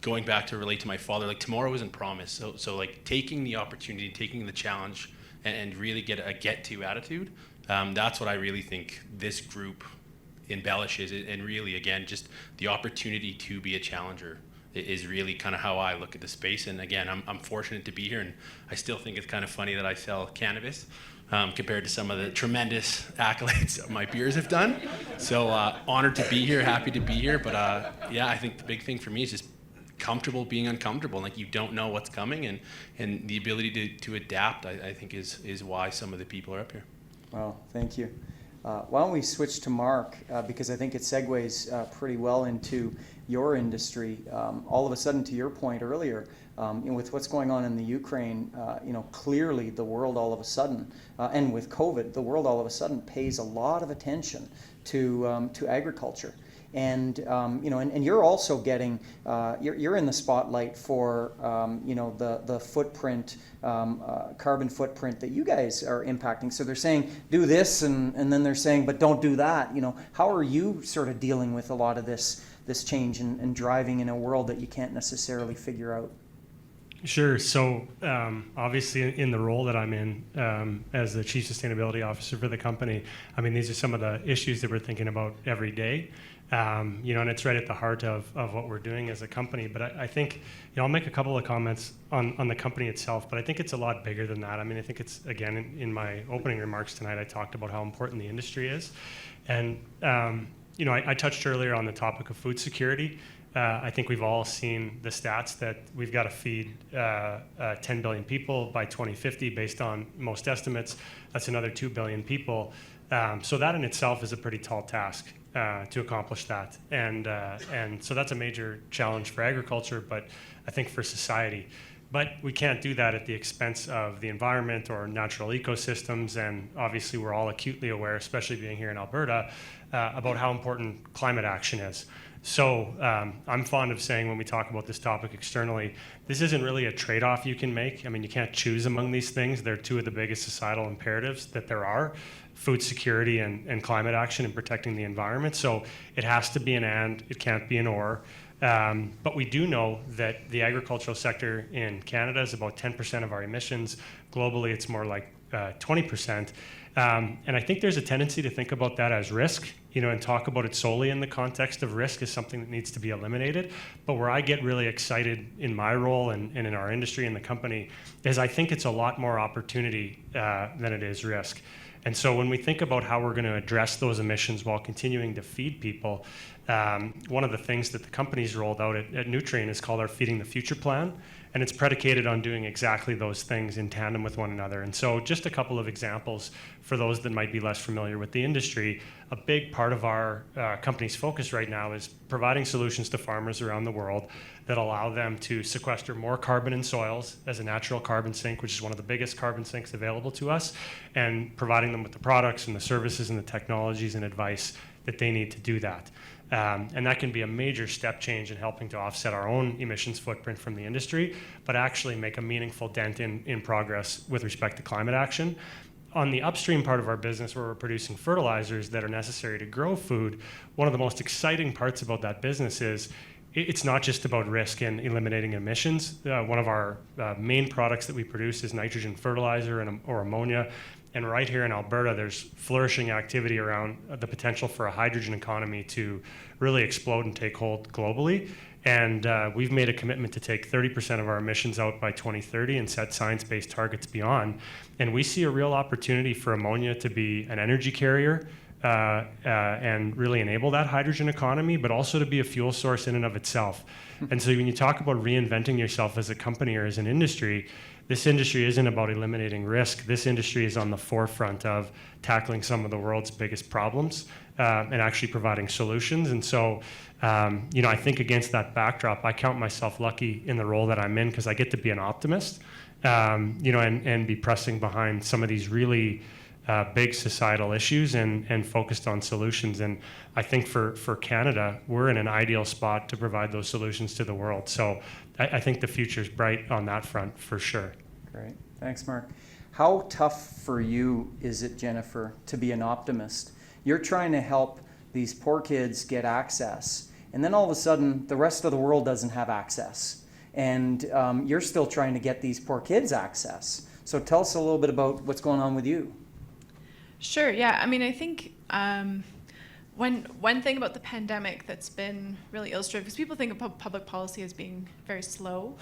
going back to relate to my father, like tomorrow isn't promised. So like taking the opportunity, taking the challenge, and really get a get-to attitude, that's what I really think this group embellishes. And really, again, just the opportunity to be a challenger is really kind of how I look at the space. And again, I'm fortunate to be here, and I still think it's kind of funny that I sell cannabis compared to some of the tremendous accolades my peers have done. So honored to be here, happy to be here. But yeah, I think the big thing for me is just comfortable being uncomfortable. Like you don't know what's coming, and the ability to adapt, I think is why some of the people are up here. Well, thank you. Why don't we switch to Mark, because I think it segues pretty well into your industry. All of a sudden, to your point earlier, you know, with what's going on in the Ukraine, you know, clearly the world all of a sudden, and with COVID, the world all of a sudden pays a lot of attention to agriculture. And you know, and you're also getting, you're in the spotlight for you know, the footprint, carbon footprint that you guys are impacting. So they're saying do this, and then they're saying but don't do that. You know, how are you sort of dealing with a lot of this change and driving in a world that you can't necessarily figure out? Sure. So obviously in the role that I'm in as the Chief Sustainability Officer for the company, I mean, these are some of the issues that we're thinking about every day. You know, and it's right at the heart of what we're doing as a company. But I think, you know, I'll make a couple of comments on the company itself, but I think it's a lot bigger than that. I mean, I think it's, again, in my opening remarks tonight, I talked about how important the industry is. And, you know, I touched earlier on the topic of food security. I think we've all seen the stats that we've got to feed 10 billion people by 2050 based on most estimates. That's another 2 billion people. So that in itself is a pretty tall task to accomplish that. And so that's a major challenge for agriculture, but I think for society. But we can't do that at the expense of the environment or natural ecosystems. And obviously we're all acutely aware, especially being here in Alberta, about how important climate action is. So I'm fond of saying when we talk about this topic externally, this isn't really a trade-off you can make. I mean, you can't choose among these things. They're two of the biggest societal imperatives that there are: food security and climate action and protecting the environment. So it has to be an and, it can't be an or. But we do know that the agricultural sector in Canada is about 10% of our emissions. Globally, it's more like 20%. And I think there's a tendency to think about that as risk. and talk about it solely in the context of risk is something that needs to be eliminated. But where I get really excited in my role and in our industry and the company is I think it's a lot more opportunity than it is risk. And so when we think about how we're going to address those emissions while continuing to feed people, one of the things that the company's rolled out at Nutrien is called our Feeding the Future plan. And it's predicated on doing exactly those things in tandem with one another. And so just a couple of examples for those that might be less familiar with the industry. A big part of our company's focus right now is providing solutions to farmers around the world that allow them to sequester more carbon in soils as a natural carbon sink, which is one of the biggest carbon sinks available to us, and providing them with the products and the services and the technologies and advice that they need to do that. And that can be a major step change in helping to offset our own emissions footprint from the industry, but actually make a meaningful dent in progress with respect to climate action. On the upstream part of our business, where we're producing fertilizers that are necessary to grow food, one of the most exciting parts about that business is it's not just about risk and eliminating emissions. One of our main products that we produce is nitrogen fertilizer or ammonia. And right here in Alberta, there's flourishing activity around the potential for a hydrogen economy to really explode and take hold globally. And we've made a commitment to take 30% of our emissions out by 2030 and set science-based targets beyond. And we see a real opportunity for ammonia to be an energy carrier and really enable that hydrogen economy, but also to be a fuel source in and of itself. And so when you talk about reinventing yourself as a company or as an industry, this industry isn't about eliminating risk. This industry is on the forefront of tackling some of the world's biggest problems and actually providing solutions. And so, I think against that backdrop, I count myself lucky in the role that I'm in because I get to be an optimist, and be pressing behind some of these really big societal issues and focused on solutions. And I think for Canada, we're in an ideal spot to provide those solutions to the world. So I think the future's bright on that front for sure. Great. Thanks, Mark. How tough for you is it, Jennifer, to be an optimist? You're trying to help these poor kids get access, and then all of a sudden, the rest of the world doesn't have access. And you're still trying to get these poor kids access. So tell us a little bit about what's going on with you. Sure, yeah. I mean, I think one thing about the pandemic that's been really illustrative, because people think of public policy as being very slow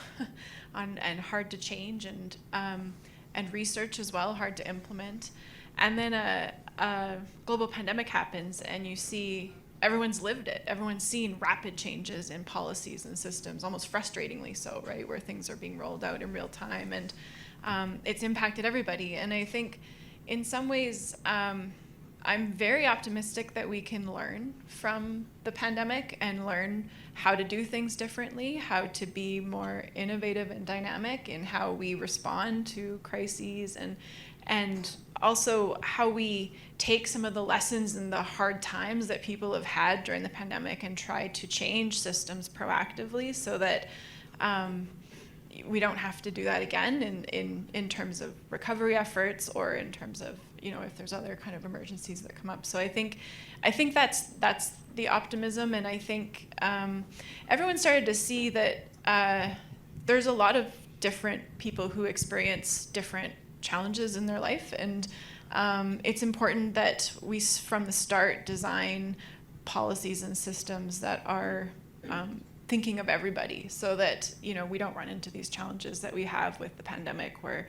and hard to change, and research as well, hard to implement. And then a global pandemic happens, and you see everyone's lived it. Everyone's seen rapid changes in policies and systems, almost frustratingly so, right, where things are being rolled out in real time, and it's impacted everybody. And I think in some ways, I'm very optimistic that we can learn from the pandemic and learn how to do things differently, how to be more innovative and dynamic in how we respond to crises, and also how we take some of the lessons and the hard times that people have had during the pandemic and try to change systems proactively so that we don't have to do that again in terms of recovery efforts or in terms of, if there's other kind of emergencies that come up. So I think that's the optimism, and I think everyone started to see that there's a lot of different people who experience different challenges in their life, and it's important that we from the start design policies and systems that are thinking of everybody, so that we don't run into these challenges that we have with the pandemic, where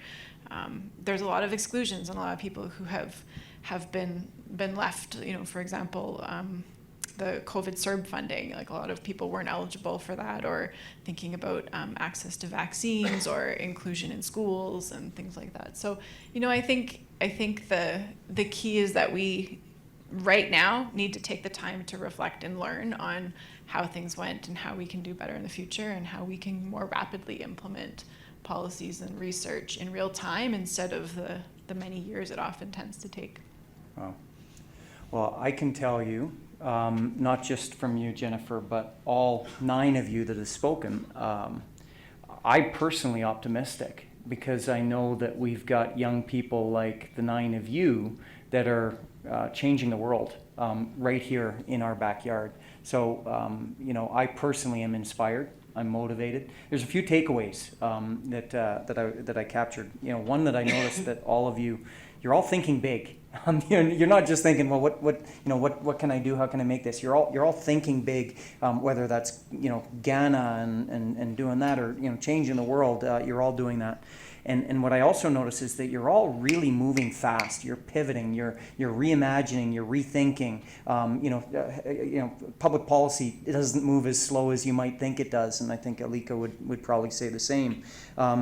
there's a lot of exclusions and a lot of people who have been left. For example, the COVID CERB funding, like a lot of people weren't eligible for that, or thinking about access to vaccines or inclusion in schools and things like that. So, I think the key is that we right now need to take the time to reflect and learn on how things went and how we can do better in the future and how we can more rapidly implement policies and research in real time instead of the many years it often tends to take. Wow. Well, I can tell you, not just from you, Jennifer, but all 9 of you that have spoken, I'm personally optimistic because I know that we've got young people like the 9 of you that are changing the world right here in our backyard. So, I personally am inspired. I'm motivated. There's a few takeaways that I captured. One that I noticed that all of you you're all thinking big. You're not just thinking, well, what can I do? How can I make this? You're all thinking big, whether that's, Ghana and doing that, or, changing the world. You're all doing that. And what I also notice is that you're all really moving fast. You're pivoting. You're reimagining. You're rethinking. Public policy, it doesn't move as slow as you might think it does, and I think Alika would probably say the same. But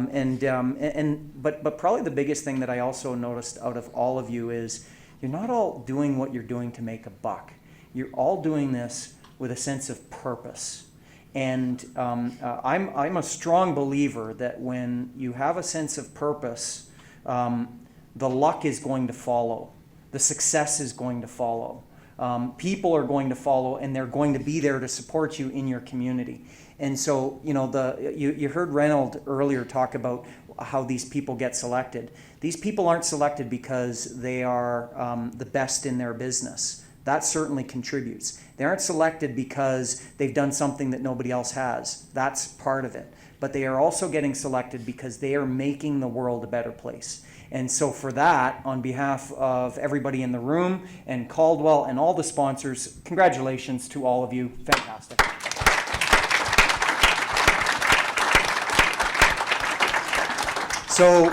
probably the biggest thing that I also noticed out of all of you is you're not all doing what you're doing to make a buck. You're all doing this with a sense of purpose. And I'm a strong believer that when you have a sense of purpose, the luck is going to follow. The success is going to follow. People are going to follow, and they're going to be there to support you in your community. And so, you heard Reynold earlier talk about how these people get selected. These people aren't selected because they are the best in their business. That certainly contributes. They aren't selected because they've done something that nobody else has. That's part of it. But they are also getting selected because they are making the world a better place. And so for that, on behalf of everybody in the room and Caldwell and all the sponsors, congratulations to all of you. Fantastic. So,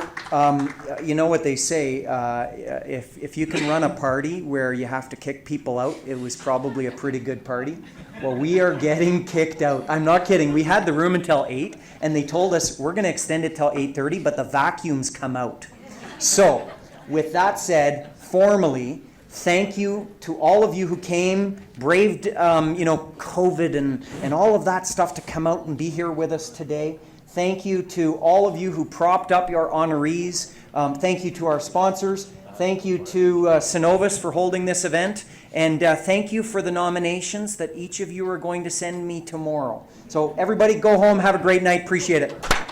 you know what they say, if you can run a party where you have to kick people out, it was probably a pretty good party. Well, we are getting kicked out. I'm not kidding. We had the room until 8, and they told us we're going to extend it till 8:30, but the vacuums come out. So, with that said, formally, thank you to all of you who came, braved, COVID and all of that stuff to come out and be here with us today. Thank you to all of you who propped up your honorees. Thank you to our sponsors. Thank you to Synovus for holding this event. And thank you for the nominations that each of you are going to send me tomorrow. So everybody go home, have a great night. Appreciate it.